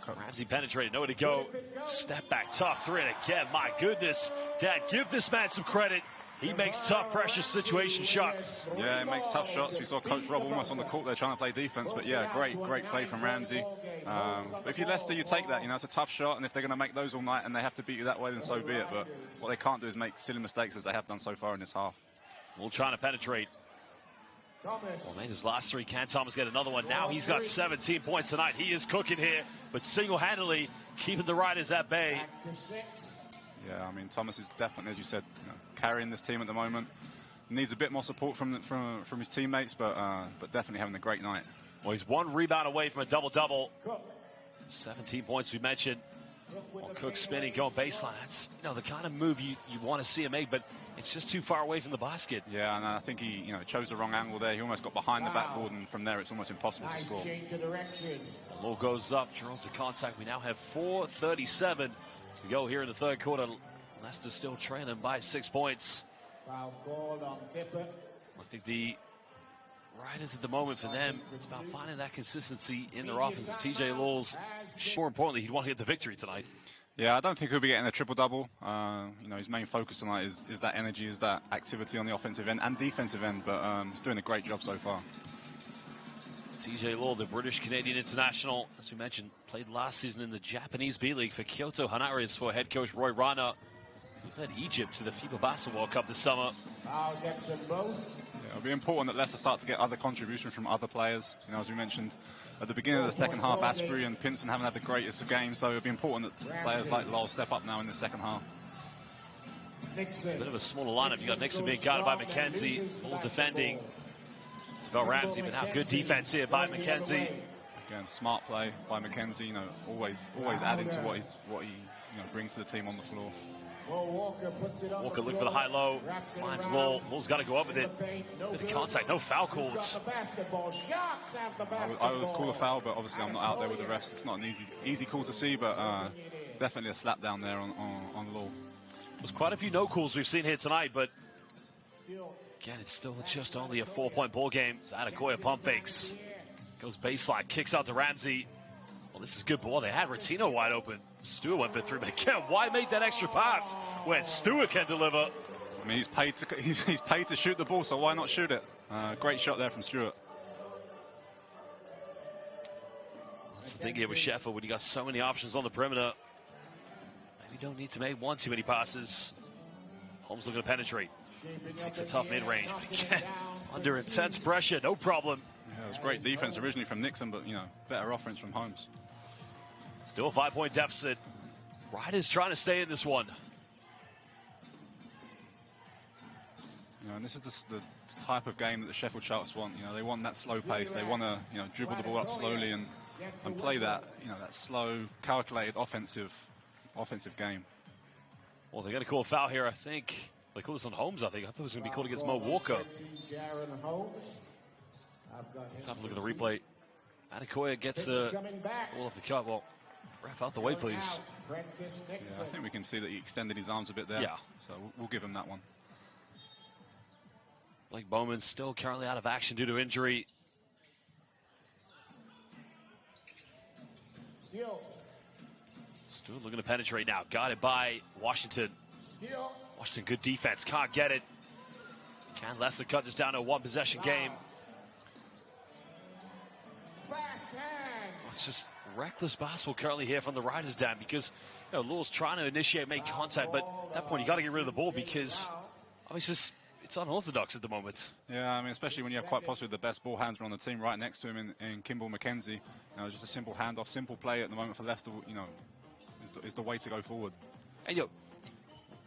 Ramsey penetrated, nowhere to go. Step back, tough 3, and again, my goodness. Dad, give this man some credit. He makes tough pressure situation shots. Yeah, he makes tough shots. We saw Coach Rob almost on the court there trying to play defense, but yeah, great play from Ramsey. But if you're Leicester, you take that. You know, it's a tough shot, and if they're going to make those all night and they have to beat you that way, then so be it. But what they can't do is make silly mistakes as they have done so far in this half. We'll try to penetrate. Well, made his last three. Can Thomas get another one? Now he's got 17 points tonight. He is cooking here, but single-handedly keeping the Riders at bay. Yeah, I mean, Thomas is definitely, as you said, carrying this team at the moment. Needs a bit more support from his teammates, but definitely having a great night. Well, he's one rebound away from a double-double. 17 points we mentioned. Well, Cook spinning, going baseline. That's the kind of move you want to see him make, but it's just too far away from the basket. Yeah, and I think he chose the wrong angle there. He almost got behind the backboard, and from there it's almost impossible to score. The ball goes up, draws the contact. We now have 4:37 to go here in the third quarter. Leicester still trailing by 6 points. Foul called on Kipper. I think the Riders at the moment for them, it's about finding that consistency in their offense. TJ Lawls, more importantly, he'd want to get the victory tonight. Yeah, I don't think he'll be getting a triple-double. His main focus tonight is that energy, is that activity on the offensive end and defensive end, but he's doing a great job so far. TJ Law, the British-Canadian international, as we mentioned, played last season in the Japanese B-League for Kyoto Hanaris for head coach Roy Rana, who led Egypt to the FIBA Basketball World Cup this summer. Foul gets them both. It'll be important that Leicester start to get other contributions from other players. As we mentioned at the beginning of the second half, Asprey and Pinson haven't had the greatest of games, so it'll be important that players like Lowell step up now in the second half. Nixon. A bit of a smaller lineup. You got Nixon being guarded by McKenzie, all defending. Bell Ramsey, but now good defense here by McKenzie. Again, smart play by McKenzie. Always adding to what he brings to the team on the floor. Walker look for the high-low, finds Law. Law's got to go up with it. Bit of contact, no foul calls. I would call a foul, but obviously I'm not out there with the refs. It's not an easy call to see, but definitely a slap down there on Law. There's quite a few no calls we've seen here tonight, but again, it's still just only a 4-point ball game. Adekoya pump fakes. Goes baseline, kicks out to Ramsey. Well, this is good ball. They had Ratino wide open. Stewart went for three, but again, why make that extra pass when Stewart can deliver? I mean, he's paid to shoot the ball, so why not shoot it? Great shot there from Stewart. That's the thing here with Sheffield, when you got so many options on the perimeter. Maybe you don't need to make one too many passes. Holmes looking to penetrate. Takes a tough mid-range, but again, under intense pressure, no problem. Yeah, it was great defense originally from Nixon, but, better offense from Holmes. Still a 5-point deficit. Riders trying to stay in this one. And this is the type of game that the Sheffield Sharks want. They want that slow pace. They want to, dribble the ball up slowly and play that, that slow, calculated offensive game. Well, they're going to call a foul here, I think. They called this on Holmes, I think. I thought it was going to be called against Mo Walker. Let's have a look at the replay. Adekoya gets the ball off the cut. Well, ref out the way, please. Yeah, I think we can see that he extended his arms a bit there. Yeah. So we'll give him that one. Blake Bowman still currently out of action due to injury. Stewart looking to penetrate now. Guarded by Washington. Washington, good defense. Can't get it. Can Leicester cut this down to a one-possession game? It's just reckless basketball currently here from the Riders, Dan, because Law's trying to initiate, make contact, but at that point you got to get rid of the ball because obviously it's unorthodox at the moment. Yeah, I mean, especially when you have quite possibly the best ball handler on the team right next to him in Kimball McKenzie. Just a simple handoff, simple play at the moment for Leicester, is the way to go forward. And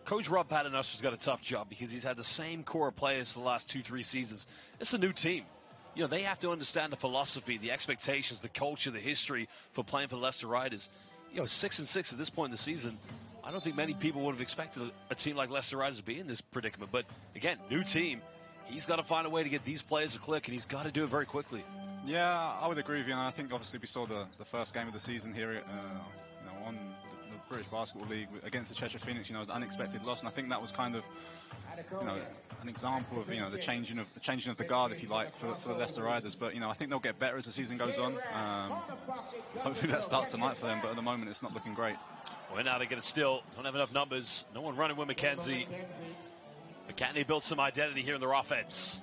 Coach Rob Paternoster's got a tough job because he's had the same core of players for the last 2-3 seasons. It's a new team. They have to understand the philosophy, the expectations, the culture, the history for playing for the Leicester Riders. 6-6 at this point in the season. I don't think many people would have expected a team like Leicester Riders to be in this predicament. But again, new team. He's got to find a way to get these players to click, and he's got to do it very quickly. Yeah, I would agree with you. And I think obviously we saw the first game of the season here, on the British Basketball League against the Cheshire Phoenix. It was an unexpected loss, and I think that was kind of, an example of the changing of the guard, if you like, for the Leicester Riders. But I think they'll get better as the season goes on. Hopefully that starts tonight for them. But at the moment, it's not looking great. Well, now they're going to still don't have enough numbers. No one running with McKenzie. McCanny built some identity here in their offense.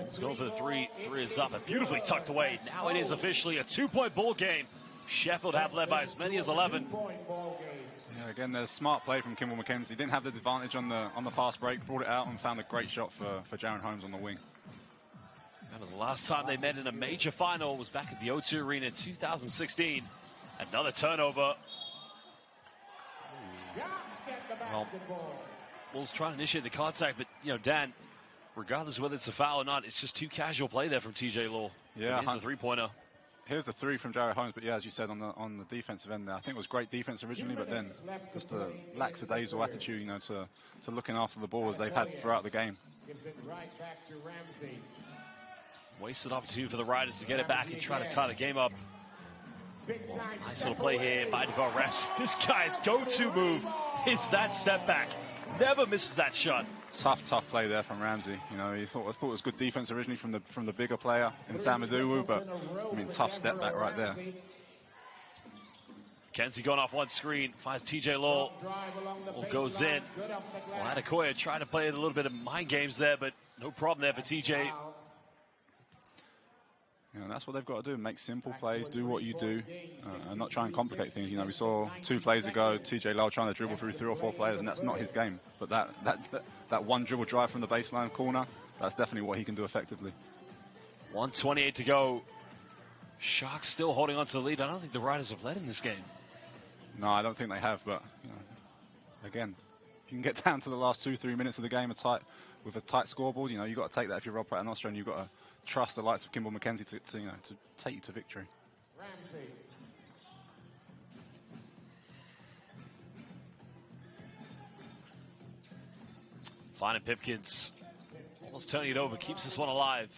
He's going for the three. Three is up and beautifully tucked away. Now it is officially a 2-point ball game. Sheffield have led by as many as 11. Yeah, again, there's smart play from Kimball McKenzie. Didn't have the advantage on the fast break, brought it out and found a great shot for Jaron Holmes on the wing. And the last time they met in a major final was back at the O2 Arena in 2016. Another turnover. Well, Bulls trying to initiate the contact, but, you know, Dan, regardless of whether it's a foul or not, it's just too casual play there from TJ Law. Yeah, it's a three-pointer. Here's the three from Jared Holmes, but yeah, as you said, on the defensive end there, I think it was great defense originally, but then just a lackadaisical attitude, you know, to looking after the ball as they've had throughout the game. Wasted opportunity for the Riders to get it back and try to tie the game up. Nice little play here by Devar refs. This guy's go-to move is that step back. Never misses that shot. Tough play there from Ramsey. You know, I thought it was good defense originally from the bigger player in Samaduwu, but I mean, tough step back right there. Kenzie going off one screen, finds TJ Law. Ball goes in. Well, Adekoya tried to play a little bit of mind games there, but no problem there for TJ. You know, that's what they've got to do, make simple plays, do what you do, and not try and complicate things. You know, we saw 2 plays ago, TJ Lowe trying to dribble through 3 or 4 players, and that's not his game. But that one dribble drive from the baseline corner, that's definitely what he can do effectively. 1:28 to go. Sharks still holding on to the lead. I don't think the Riders have led in this game. No, I don't think they have, but, you know, again, if you can get down to the last 2-3 minutes of the game with a tight scoreboard, you know, you've got to take that if you're Rob Paternoster, and you've got to trust the likes of Kimball McKenzie to take you to victory. Ramsey. Finding Pipkins. Almost turning it over. Keeps this one alive.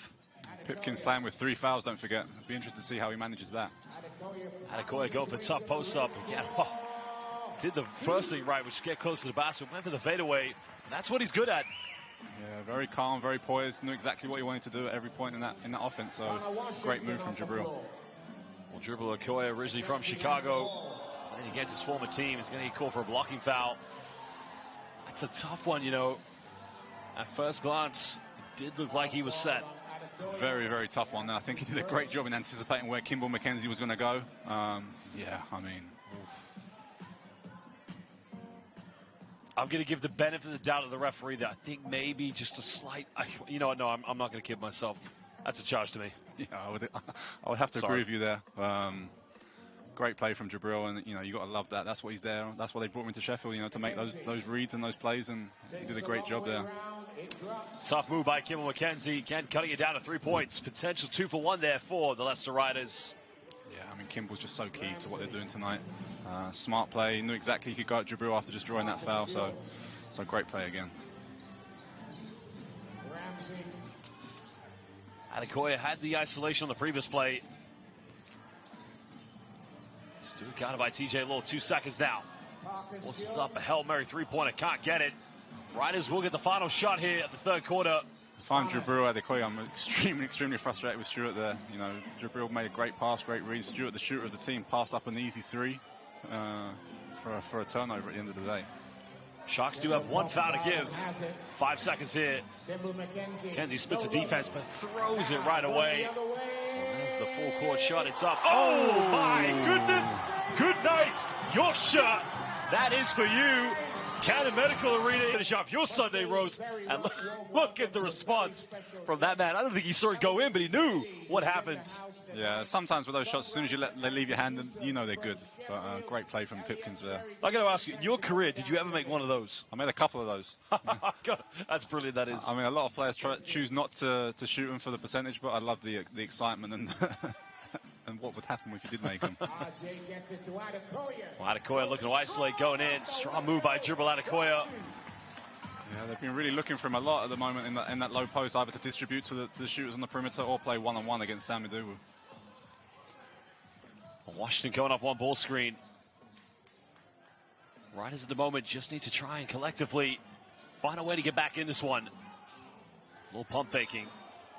Pipkins playing with 3 fouls, don't forget. I'd be interested to see how he manages that. Adekoya go for tough post up again. Oh, did the first thing right, which is get close to the basket. Went for the fadeaway. That's what he's good at. Yeah, very calm, very poised. Knew exactly what he wanted to do at every point in that offense. So great move from Jabril. Well, Dribble Adekoya, originally from Chicago, playing against his former team, is going to get called for a blocking foul. That's a tough one, you know. At first glance, it did look like he was set. Very, very tough one. I think he did a great job in anticipating where Kimball McKenzie was going to go. Yeah, I mean, I'm going to give the benefit of the doubt to the referee that I think maybe just a slight, you know what, no, I'm not going to kid myself. That's a charge to me. Yeah, I would have to agree with you there. Great play from Jabril, and, you know, you got to love that. That's what he's there. That's why they brought him to Sheffield, you know, to make those reads and those plays, and he did a great job there. Tough move by Kimball McKenzie. Again, cutting it down to 3 points. Potential 2 for 1 there for the Leicester Riders. Yeah, I mean, Kimball's just so key to what they're doing tonight. Smart play. Knew exactly he could go at Jabril after just drawing that foul. So great play again. Adekoya had the isolation on the previous play. Still counted by TJ Law. 2 seconds now. Forces up a Hail Mary 3-pointer. Can't get it. Riders will get the final shot here at the 3rd quarter. If I'm Jabril Adekoya, I'm extremely frustrated with Stewart there. You know, Jabril made a great pass, great read. Stewart, the shooter of the team, passed up an easy 3 for a turnover at the end of the day. Sharks do have 1 foul to give. 5 seconds here. Kenzie splits the defense, but throws it right away. There's the full court shot. It's up. Oh, my goodness. Good night. Your shot. That is for you. Cannon Medical Arena, finish off your Sunday roast. And look at the response from that man. I don't think he saw it go in, but he knew what happened. Yeah, sometimes with those shots, as soon as they leave your hand, you know they're good. But great play from Pipkins there. I got to ask you, in your career, did you ever make one of those? I made a couple of those. That's brilliant, that is. I mean, a lot of players choose not to shoot them for the percentage, but I love the excitement and and what would happen if you did make them. Well, Adekoya looking to isolate, going in. Strong move by Dribble Adekoya. Yeah, they've been really looking for him a lot at the moment in that low post, either to distribute to the shooters on the perimeter or play one-on-one against Samaduwu. Washington going off one ball screen. Riders at the moment just need to try and collectively find a way to get back in this one. A little pump faking.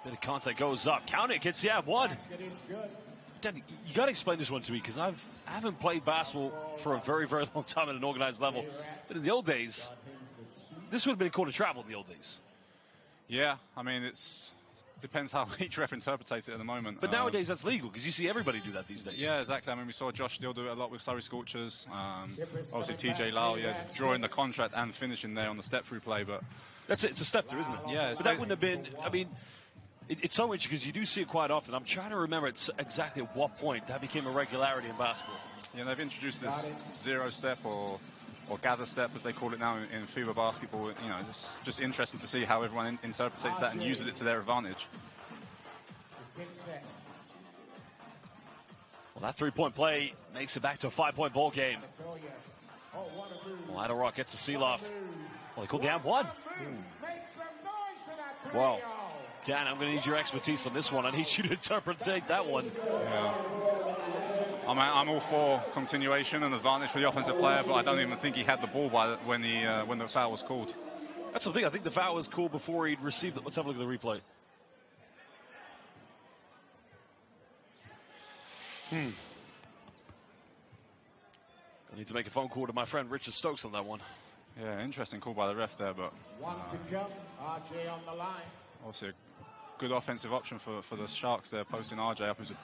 Bit of contact goes up. Count it, gets the one. Dan, you got to explain this one to me, because I haven't played basketball for a very, very long time at an organized level. But in the old days, this would have been called a travel in the old days. Yeah, I mean, it's depends how each ref interprets it at the moment. But nowadays that's legal because you see everybody do that these days. Yeah, exactly. I mean, we saw Josh Steele do it a lot with Surrey Scorchers. Obviously, TJ Lau, drawing the contract and finishing there on the step-through play. But that's it. It's a step-through, isn't it? Yeah. But that wouldn't have been. I mean, it's so interesting because you do see it quite often. I'm trying to remember exactly at what point that became a regularity in basketball. Yeah, they've introduced this zero step or gather step, as they call it now in FIBA basketball. You know, it's just interesting to see how everyone interprets that and uses it to their advantage. Well, that three-point play makes it back to a 5-point ball game. Well, Idle Rock gets a seal-off. Well, they called the and one. Wow. Dan, I'm going to need your expertise on this one. I need you to interpret that one. Yeah. I'm all for continuation and advantage for the offensive player, but I don't even think he had the ball when the foul was called. That's the thing. I think the foul was called before he'd received it. Let's have a look at the replay. I need to make a phone call to my friend Richard Stokes on that one. Yeah, interesting call by the ref there, but one to come. RJ on the line. Obviously a good offensive option for the Sharks there, posting RJ up, who's a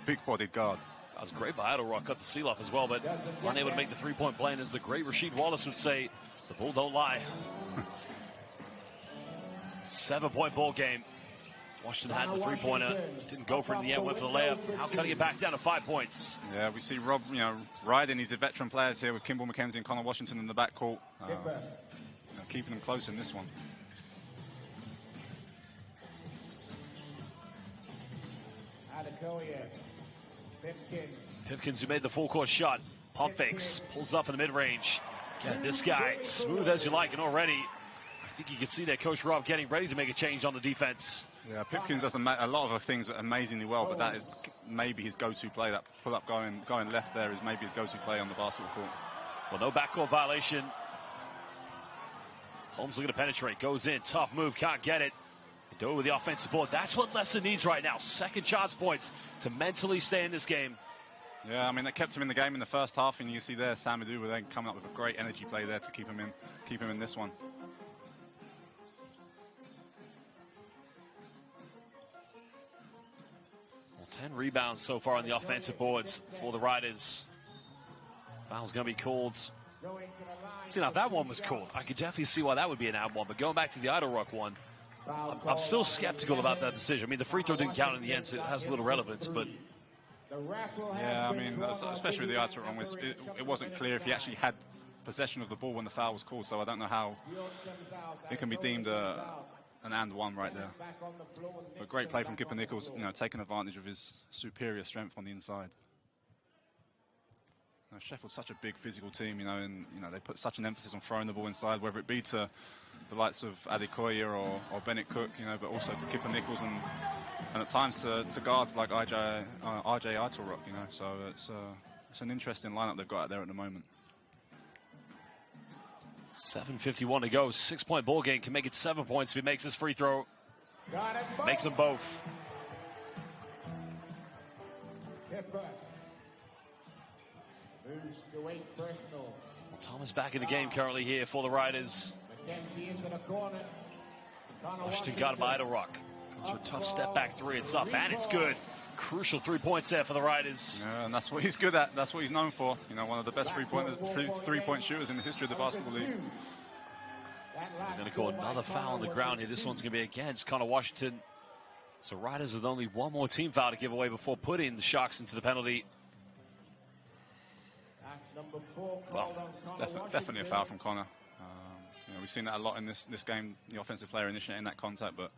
big-bodied guard. That was great by Idle Rock, cut the seal off as well, but unable to make the three-point play. And as the great Rasheed Wallace would say, the bull don't lie. 7-point ball game. Washington had the three-pointer, didn't go for it in the end, went for the layup. How cutting it back down to 5 points? Yeah, we see Rob, riding these veteran players here with Kimball McKenzie and Connor Washington in the backcourt, keeping them close in this one. Pipkins, who made the full-court shot, pump fakes, pulls up in the mid-range. Yeah, this guy, smooth as you like, and already, I think you can see that Coach Rob getting ready to make a change on the defense. Yeah, Pipkins does a lot of things amazingly well, but that is maybe his go-to play. That pull-up going left there is maybe his go-to play on the basketball court. Well, no backcourt violation. Holmes looking to penetrate, goes in, tough move, can't get it. Do it with the offensive board. That's what Leicester needs right now. Second chance points to mentally stay in this game. Yeah, I mean, that kept him in the game in the first half, and you see there Samadou were then coming up with a great energy play there to keep him in this one. Well, 10 rebounds so far on the offensive boards for the Riders. Foul's going to be called. See, now if that one was called, I could definitely see why that would be an and one. But going back to the Idle Rock one, I'm still skeptical about that decision. I mean, the free throw didn't count in the end, so it has little relevance, but... Yeah, I mean, especially with the Idle Rock one, it wasn't clear if he actually had possession of the ball when the foul was called, so I don't know how it can be deemed an and one right there. But great play from Kipper Nichols, taking advantage of his superior strength on the inside. Sheffield's such a big physical team, and they put such an emphasis on throwing the ball inside, whether it be to the likes of Adekoya or Bennett Cook, but also to Kipper Nichols and at times to guards like RJ Idle-Rock, So it's an interesting lineup they've got out there at the moment. 7:51 to go. 6-point ball game. Can make it 7 points if he makes his free throw. Makes them both. Kipper moves to 8 personal. Well, Thomas back in the game currently here for the Riders. McKenzie into the corner. Washington got it by Idle Rock. Goes for a tough step back three. It's up, and it's good. Crucial 3 points there for the Riders. Yeah, and that's what he's good at. That's what he's known for. One of the best three-point shooters in the history of the basketball league. They're going to call another foul on the ground here. This one's going to be against Connor Washington. So Riders with only one more team foul to give away before putting the Sharks into the penalty. That's number 4. Well, definitely a foul from Connor. We've seen that a lot in this game. The offensive player initiating that contact, but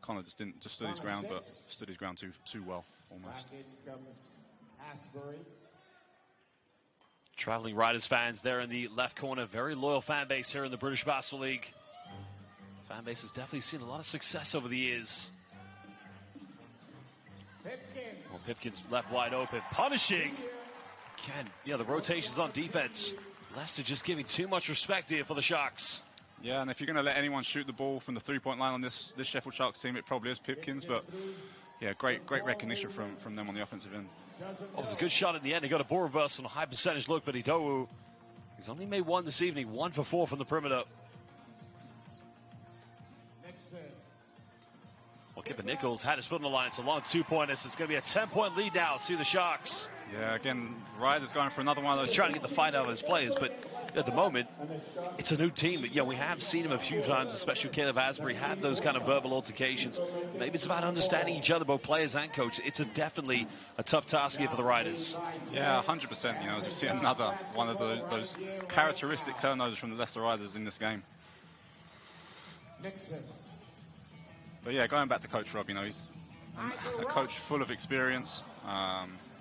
Connor just stood his ground, but stood his ground too well, almost. Back in comes Asbury. Traveling Riders fans there in the left corner. Very loyal fan base here in the British Basketball League. Fan base has definitely seen a lot of success over the years. Pipkins. Well, Pipkins left wide open, punishing. Again, the rotations on defense. Leicester just giving too much respect here for the Sharks. Yeah, and if you're going to let anyone shoot the ball from the three-point line on this Sheffield Sharks team, it probably is Pipkins. But yeah, great recognition from them on the offensive end. Well, it was a good shot in the end. He got a ball reverse on a high percentage look, but Idowu, he's only made one this evening, 1 for 4 from the perimeter. Kipper Nichols had his foot on the line. It's a long 2-pointers. It's going to be a 10-point lead now to the Sharks. Yeah, again, Ryder's going for another one of those. He's trying to get the fight out of his players, but at the moment, it's a new team. You know, we have seen him a few times, especially Caleb Asbury, have those kind of verbal altercations. Maybe it's about understanding each other, both players and coach. It's definitely a tough task here for the Riders. Yeah, 100%. You know, as we see another one of those characteristic turnovers from the Leicester Riders in this game. But yeah, going back to Coach Rob, you know, he's a coach full of experience.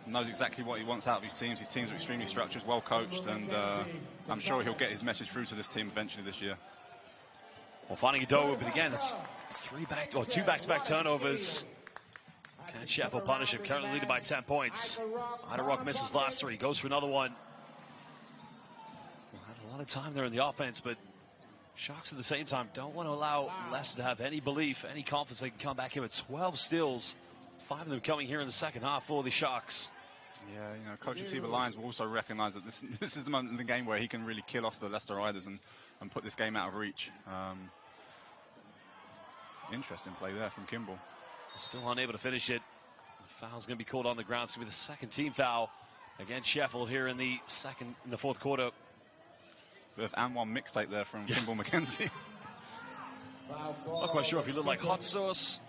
Knows exactly what he wants out of his teams. His teams are extremely structured, well coached, and I'm sure he'll get his message through to this team eventually this year. Well, finding a door, but again, it's two back-to-back turnovers. Can Sheffield punish him? Currently leading by 10 points. Ida Rock misses last 3. Goes for another one. Well, had a lot of time there in the offense, but Sharks at the same time don't want to allow Leicester to have any belief, any confidence they can come back here with 12 steals. 5 of them coming here in the second half for the Sharks. Yeah, you know, Coach Atiba Lyons will also recognise that this is the moment in the game where he can really kill off the Leicester Riders and put this game out of reach. Interesting play there from Kimball. Still unable to finish it. The foul's going to be called on the ground. It's going to be the second team foul against Sheffield here in the fourth quarter. Bit of and one mixtape there from Kimball McKenzie. Not quite sure if he looked like hot sauce,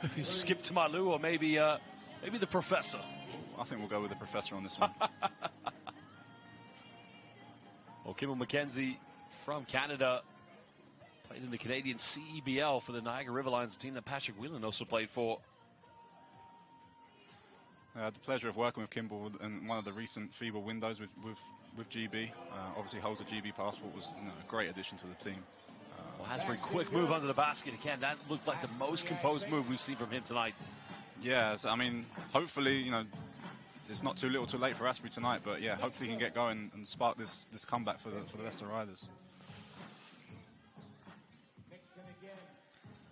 if he skipped to Malu, or maybe the professor. I think we'll go with the professor on this one. Well, Kimball McKenzie from Canada played in the Canadian CEBL for the Niagara River Lions, a team that Patrick Whelan also played for. I had the pleasure of working with Kimball in one of the recent FIBA windows with GB. Obviously holds a GB passport, was a great addition to the team. Well, Asbury, quick move under the basket again. That looked like the most composed move we've seen from him tonight. Yeah, so, I mean, hopefully, you know, it's not too little too late for Asbury tonight, but yeah, hopefully he can get going and spark this comeback for the Leicester Riders.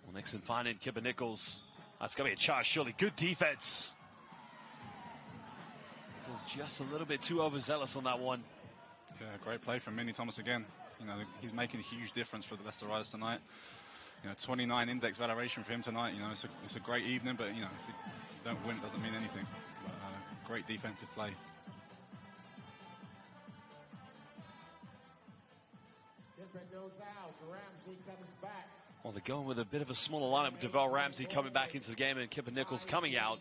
Well, Nixon finding Kipper Nichols. That's going to be a charge, surely. Good defense. Was just a little bit too overzealous on that one. Yeah, great play from Minnie Thomas again. You know, he's making a huge difference for the Leicester Riders tonight. You know, 29 index valuation for him tonight. You know, it's a great evening, but you know, if you don't win, it doesn't mean anything. But, great defensive play. Well, they're going with a bit of a smaller lineup. Devell Ramsey coming back into the game and Kipper Nichols coming out.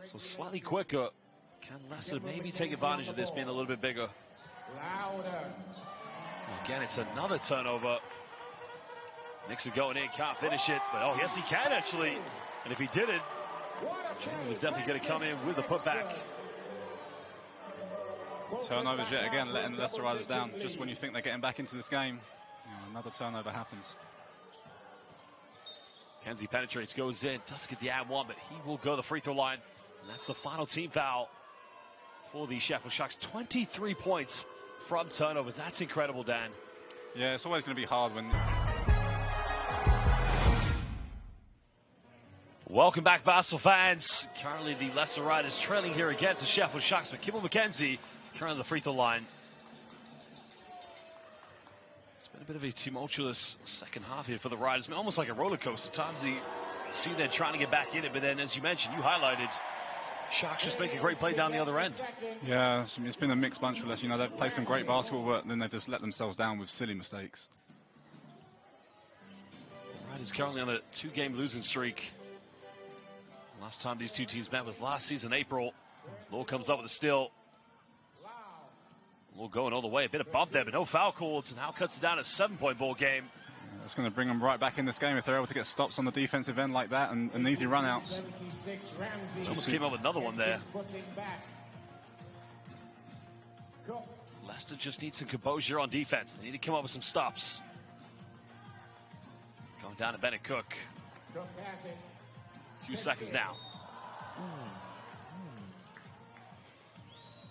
So slightly quicker. Can Leicester maybe take advantage of this being a little bit bigger? Again, it's another turnover. Nixon going in, can't finish it, but oh yes he can actually. And if he did it, Jamie was definitely going to come in with a putback. Turnovers yet again, letting the Leicester Riders down. Just when you think they're getting back into this game, you know, another turnover happens. Kenzie penetrates, goes in, doesn't get the and one, but he will go to the free throw line. And that's the final team foul for the Sheffield Sharks. 23 points from turnovers. That's incredible, Dan. Yeah, it's always going to be hard when... Welcome back, Basel fans. Currently the Leicester Riders trailing here against the Sheffield Sharks, but Kimball McKenzie currently on the free throw line. It's been a bit of a tumultuous second half here for the Riders. I mean, almost like a roller coaster. Times you see them trying to get back in it, but then as you mentioned, you highlighted, Sharks just make a great play down the other end. Yeah, it's been a mixed bunch for us. You know, they've played some great basketball, but then they've just let themselves down with silly mistakes. The Riders currently on a 2-game losing streak. Last time these two teams met was last season, April. Lowell comes up with a steal. Lowell going all the way, a bit above them, but no foul calls, and now cuts it down a 7-point ball game. Yeah, that's going to bring them right back in this game if they're able to get stops on the defensive end like that and easy run-outs. Almost came up with another one there. Leicester just needs some composure on defense. They need to come up with some stops. Going down to Bennett Cook. Few seconds now.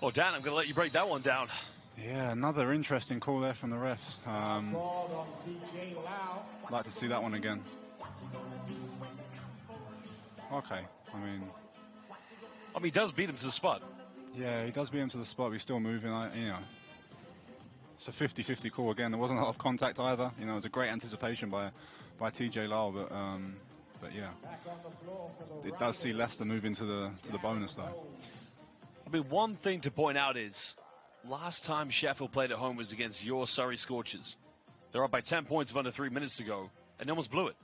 Well, Dan, I'm going to let you break that one down. Yeah, another interesting call there from the refs. I'd like to see that one again. Okay, I mean, he does beat him to the spot. Yeah, he does beat him to the spot, but he's still moving. You know, it's a 50-50 call again. There wasn't a lot of contact either. You know, it was a great anticipation by TJ Lyle, but But yeah, it does see Leicester move into the bonus though. I mean, one thing to point out is last time Sheffield played at home was against your Surrey Scorchers. They're up by 10 points with under 3 minutes to go, and they almost blew it.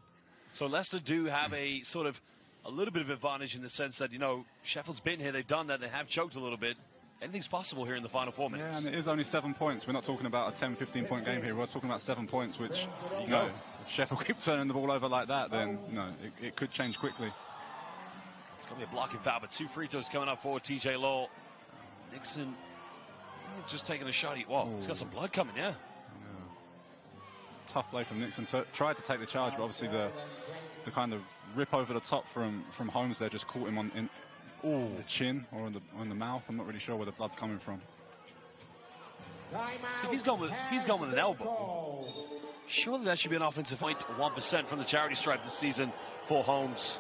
So Leicester do have a sort of a little bit of advantage in the sense that, you know, Sheffield's been here, they've done that, they have choked a little bit. Anything's possible here in the final 4 minutes. Yeah, and it is only 7 points. We're not talking about a 10, 15-point game here. We're talking about 7 points, which, you know, if Sheffield keep turning the ball over like that, then, you know, it could change quickly. It's going to be a blocking foul, but 2 free throws coming up for TJ Law. Nixon just taking a shot. Whoa, he's got some blood coming, yeah. Tough play from Nixon. Tried to take the charge, but obviously the kind of rip over the top from Holmes there just caught him in the chin or in the mouth. I'm not really sure where the blood's coming from. So if he's gone with an elbow, surely that should be an offensive 0.1% from the charity stripe this season for Holmes.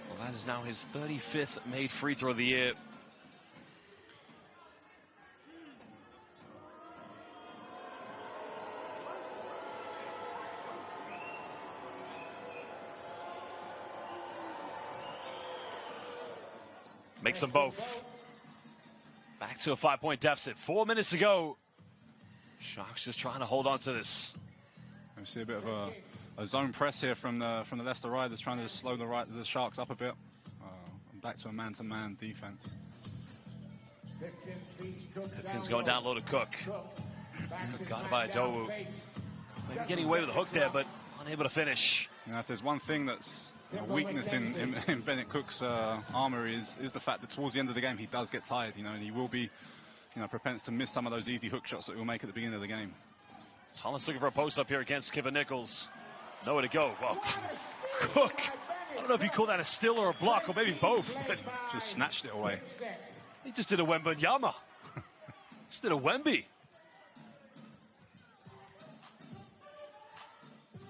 Well, that is now his 35th made free throw of the year. Makes them both. Back to a 5-point deficit. 4 minutes to go. Sharks just trying to hold on to this. We see a bit of a zone press here from the Leicester Riders, trying to slow the Sharks up a bit. Back to a man-to-man defense. Pipkins going down low to Cook. Got by Adowu. Maybe getting away with a hook there, but unable to finish. You know, if there's one thing that's a weakness in Bennett Cook's armor is the fact that towards the end of the game he does get tired, you know, and he will be, you know, propense to miss some of those easy hook shots that he'll make at the beginning of the game. Thomas looking for a post up here against Skipper Nichols. Nowhere to go. Well, Cook, I don't know if you call that a steal or a block, or maybe both. But just snatched it away. He just did a Wembanyama. Just did a Wemby.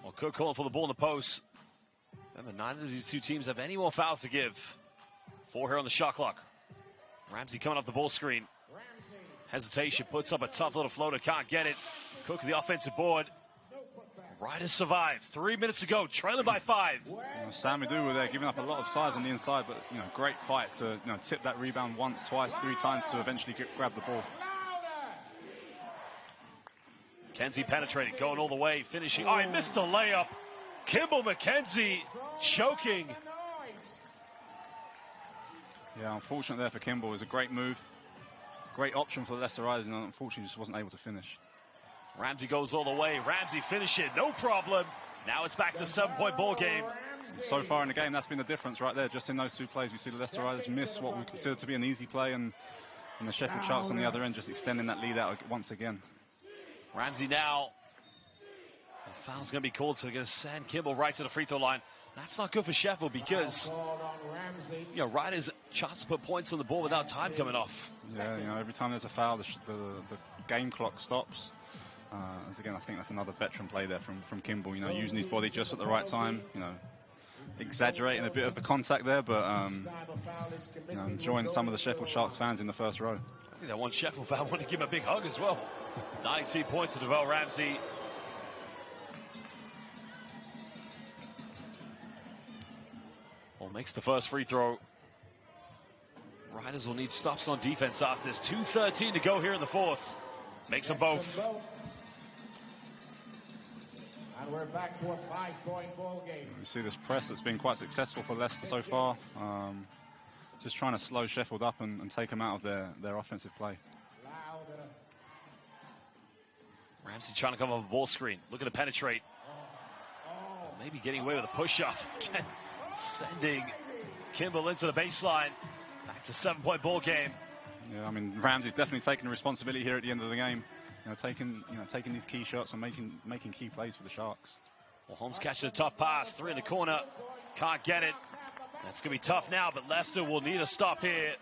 Well, Cook calling for the ball in the post. Remember, neither of these two teams have any more fouls to give. 4 here on the shot clock. Ramsey coming off the ball screen. Hesitation, puts up a tough little floater, can't get it. Cook the offensive board. Riders survive. 3 minutes to go, trailing by 5. Sam Adowu there, giving up a lot of size on the inside, but, you know, great fight to, you know, tip that rebound once, twice, 3 times to eventually grab the ball. Kenzie penetrating, going all the way, finishing. Oh, he missed a layup. Kimball McKenzie choking. Yeah, unfortunate there for Kimball. It was a great move. Great option for the Leicester Riders, and unfortunately just wasn't able to finish. Ramsey goes all the way. Ramsey finish it, no problem. Now it's back to a 7-point ball game. So far in the game, that's been the difference right there. Just in those 2 plays, we see the Leicester Riders miss what we consider to be an easy play, and the Sheffield Sharks on the other end just extending that lead out once again. Ramsey now. The foul's going to be called, so they're going to send Kimball right to the free throw line. That's not good for Sheffield because, you know, Riders chance to put points on the board without time coming off. Yeah, you know, every time there's a foul, the game clock stops. As again, I think that's another veteran play there from Kimball, you know, using his body just at the right time, you know, exaggerating a bit of the contact there, but you know, enjoying some of the Sheffield Sharks fans in the first row. I think that one Sheffield fan wanted to give him a big hug as well. 19 points to Devell Ramsey. Well, makes the first free throw. Riders will need stops on defense after this. 2:13 to go here in the 4th. Makes them both. And we're back to a 5-point ball game. You see this press that's been quite successful for Leicester so far. Just trying to slow Sheffield up and take them out of their offensive play. Ramsey trying to come off a ball screen. Looking to penetrate. Maybe getting away with a push-off. Again, sending Kimball into the baseline. Back to 7-point ball game. Yeah, I mean, Ramsey's definitely taking the responsibility here at the end of the game. You know, taking these key shots and making key plays for the Sharks. Well, Holmes catches a tough pass. 3 in the corner. Can't get it. That's going to be tough now, but Leicester will need a stop here.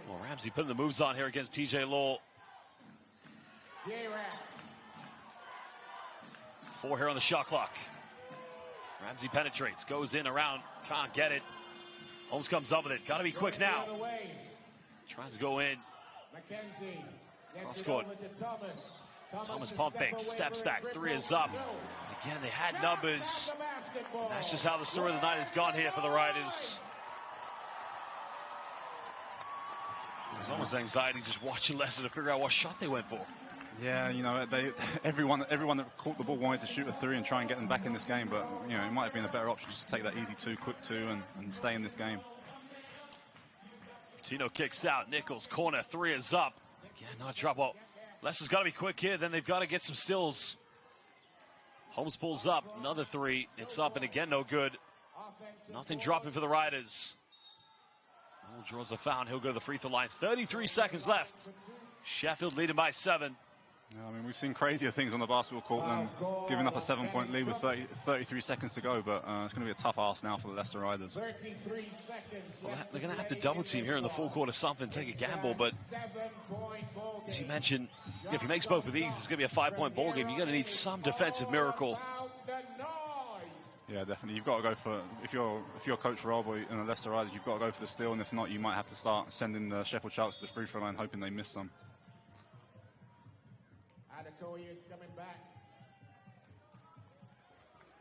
Well, Ramsey putting the moves on here against TJ Law. 4 here on the shot clock. Ramsey penetrates, goes in around, can't get it. Holmes comes up with it, gotta be quick now. Tries to go in. Cross court. Thomas pump fake, steps back, three is up. Again, they had numbers. And that's just how the story of the night has gone here for the Riders. There's almost anxiety just watching Leicester to figure out what shot they went for. Yeah, you know, everyone that caught the ball wanted to shoot a three and try and get them back in this game, but you know, it might have been a better option just to take that easy two, quick two, and stay in this game. Tino kicks out, Nichols, corner, three is up. Again, not trouble. Leicester's got to be quick here, then they've got to get some stills. Holmes pulls up, another three, it's up, and again, no good. Nothing dropping for the Riders. Oh, draws a foul, he'll go to the free throw line. 33 seconds left. Sheffield leading by 7. Yeah, I mean, we've seen crazier things on the basketball court than giving up a 7-point lead with 33 seconds to go, but it's going to be a tough ask now for the Leicester Riders. 33 seconds. Well, they're going to have to double team here in the full court or something, take a gamble, but as you mentioned, if he makes both of these, it's going to be a 5-point ball game. You're going to need some defensive miracle. Yeah, definitely. You've got to go for, if you're Coach Rob or in the Leicester Riders, you've got to go for the steal, and if not, you might have to start sending the Sheffield Sharks to the free throw line, hoping they miss some. Coming back.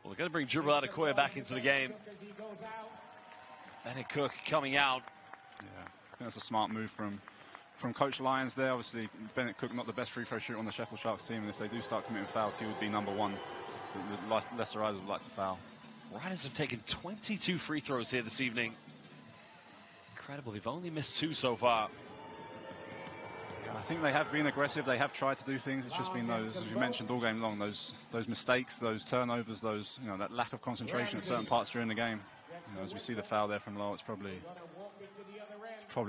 Well, they're going to bring Dribble Adekoya back into the game. Bennett Cook coming out. Yeah, I think that's a smart move from Coach Lyons there. Obviously, Bennett Cook not the best free throw shooter on the Sheffield Sharks team, and if they do start committing fouls, he would be number one. The Leicester Riders would like to foul. Riders have taken 22 free throws here this evening. Incredible. They've only missed 2 so far. I think they have been aggressive. They have tried to do things. It's just been those, as you mentioned all game long, those mistakes, those turnovers, those, you know, that lack of concentration at certain parts during the game. You know, as we see the foul there from Lowell, it's probably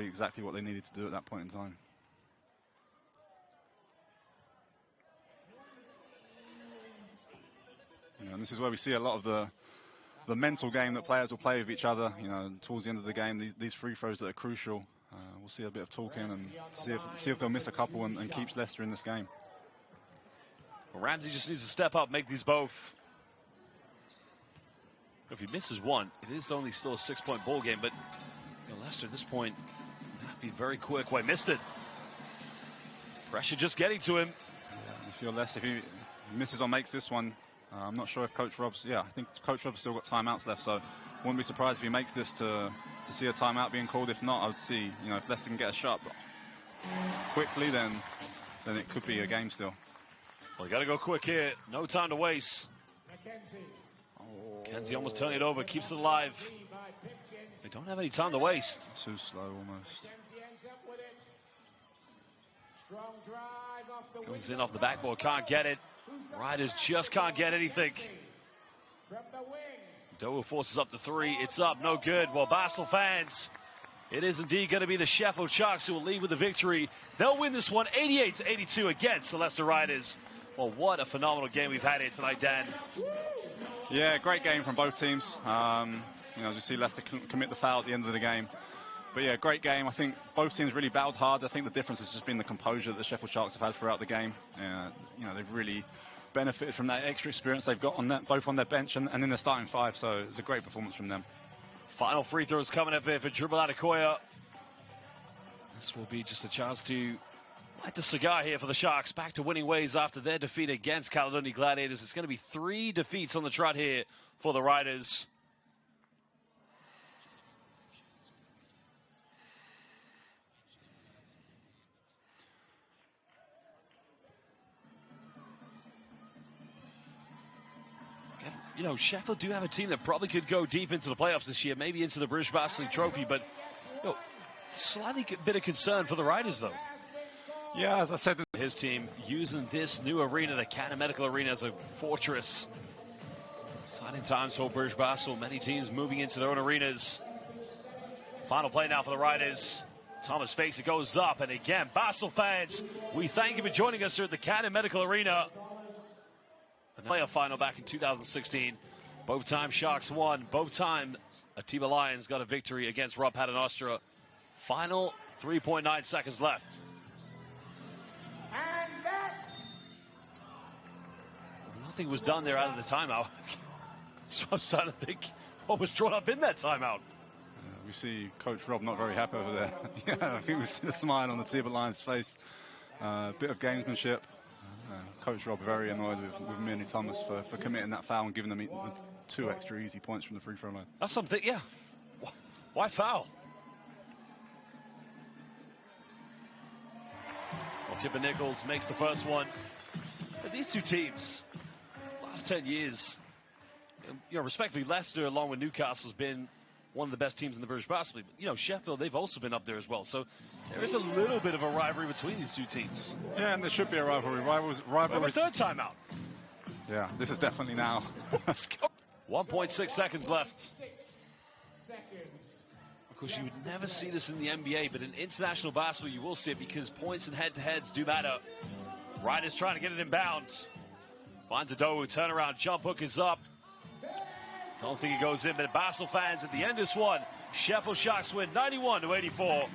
exactly what they needed to do at that point in time. You know, and this is where we see a lot of the mental game that players will play with each other. You know, towards the end of the game, these free throws that are crucial. We'll see a bit of talking and see if they'll miss a couple and keep Leicester in this game. Well, Ramsey just needs to step up, make these both. If he misses one, it is only still a 6-point ball game, but you know, Leicester at this point have to be very quick. Well, he missed it. Pressure just getting to him. Yeah, if you're Leicester, if he misses or makes this one, I'm not sure if Coach Rob's, I think Coach Rob's still got timeouts left, so wouldn't be surprised if he makes this to see a timeout being called. If not, I would see, you know, if Leicester can get a shot quickly, then it could be a game still. Well, you got to go quick here. No time to waste. Kenzie almost turning it over, keeps it alive. They don't have any time to waste. Too slow almost. Goes in off the backboard, can't get it. Riders just can't get anything. Doe forces up to 3. It's up, no good. Well, Basel fans, it is indeed going to be the Sheffield Sharks who will lead with the victory. They'll win this one 88-82 against the Leicester Riders. Well, what a phenomenal game we've had here tonight, Dan. Yeah, great game from both teams. You know, as we see Leicester commit the foul at the end of the game. But yeah, great game. I think both teams really battled hard. I think the difference has just been the composure that the Sheffield Sharks have had throughout the game. You know, they've really benefited from that extra experience they've got on that, both on their bench and in their starting 5. So it's a great performance from them. Final free throws coming up here for Dribble Adekoya. This will be just a chance to light the cigar here for the Sharks. Back to winning ways after their defeat against Caledonia Gladiators. It's going to be 3 defeats on the trot here for the Riders. You know, Sheffield do have a team that probably could go deep into the playoffs this year, maybe into the British Basketball Trophy, but you know, slightly bit of concern for the Riders, though. Yeah, as I said, his team using this new arena, the Cannon Medical Arena, as a fortress. Exciting times for British Basketball. Many teams moving into their own arenas. Final play now for the Riders. Thomas fakes, it goes up, and again, Basel fans, we thank you for joining us here at the Cannon Medical Arena. A playoff final back in 2016. Both times Sharks won. Both times Atiba Lions got a victory against Rob Paternostra. Final 3.9 seconds left. And that's... Nothing was done there out of the timeout. So I'm starting to think what was drawn up in that timeout. We see Coach Rob not very happy over there. Yeah, I think we see the smile on the Tiber Lions' face. Bit of gamesmanship. Coach Rob very annoyed with me and Thomas for committing that foul and giving them 2 extra easy points from the free throw line. That's something, yeah. Why foul? Well, Kipper Nichols makes the first one. But these two teams, last 10 years, you know, respectively, Leicester, along with Newcastle, has been one of the best teams in the British Basketball League. But, you know, Sheffield, they've also been up there as well. So there is a little bit of a rivalry between these two teams. Yeah, and there should be a rivalry. Rivalry. Third timeout. Yeah, this is definitely now. Let's go. 1.6 seconds left. Of course, you would never see this in the NBA, but in international basketball, you will see it because points and head-to-heads do matter. Ryder's trying to get it inbound. Finds a Dowu, turnaround, jump hook is up. Don't think it goes in, but Basel fans at the end of this one, Sheffield Sharks win 91-84.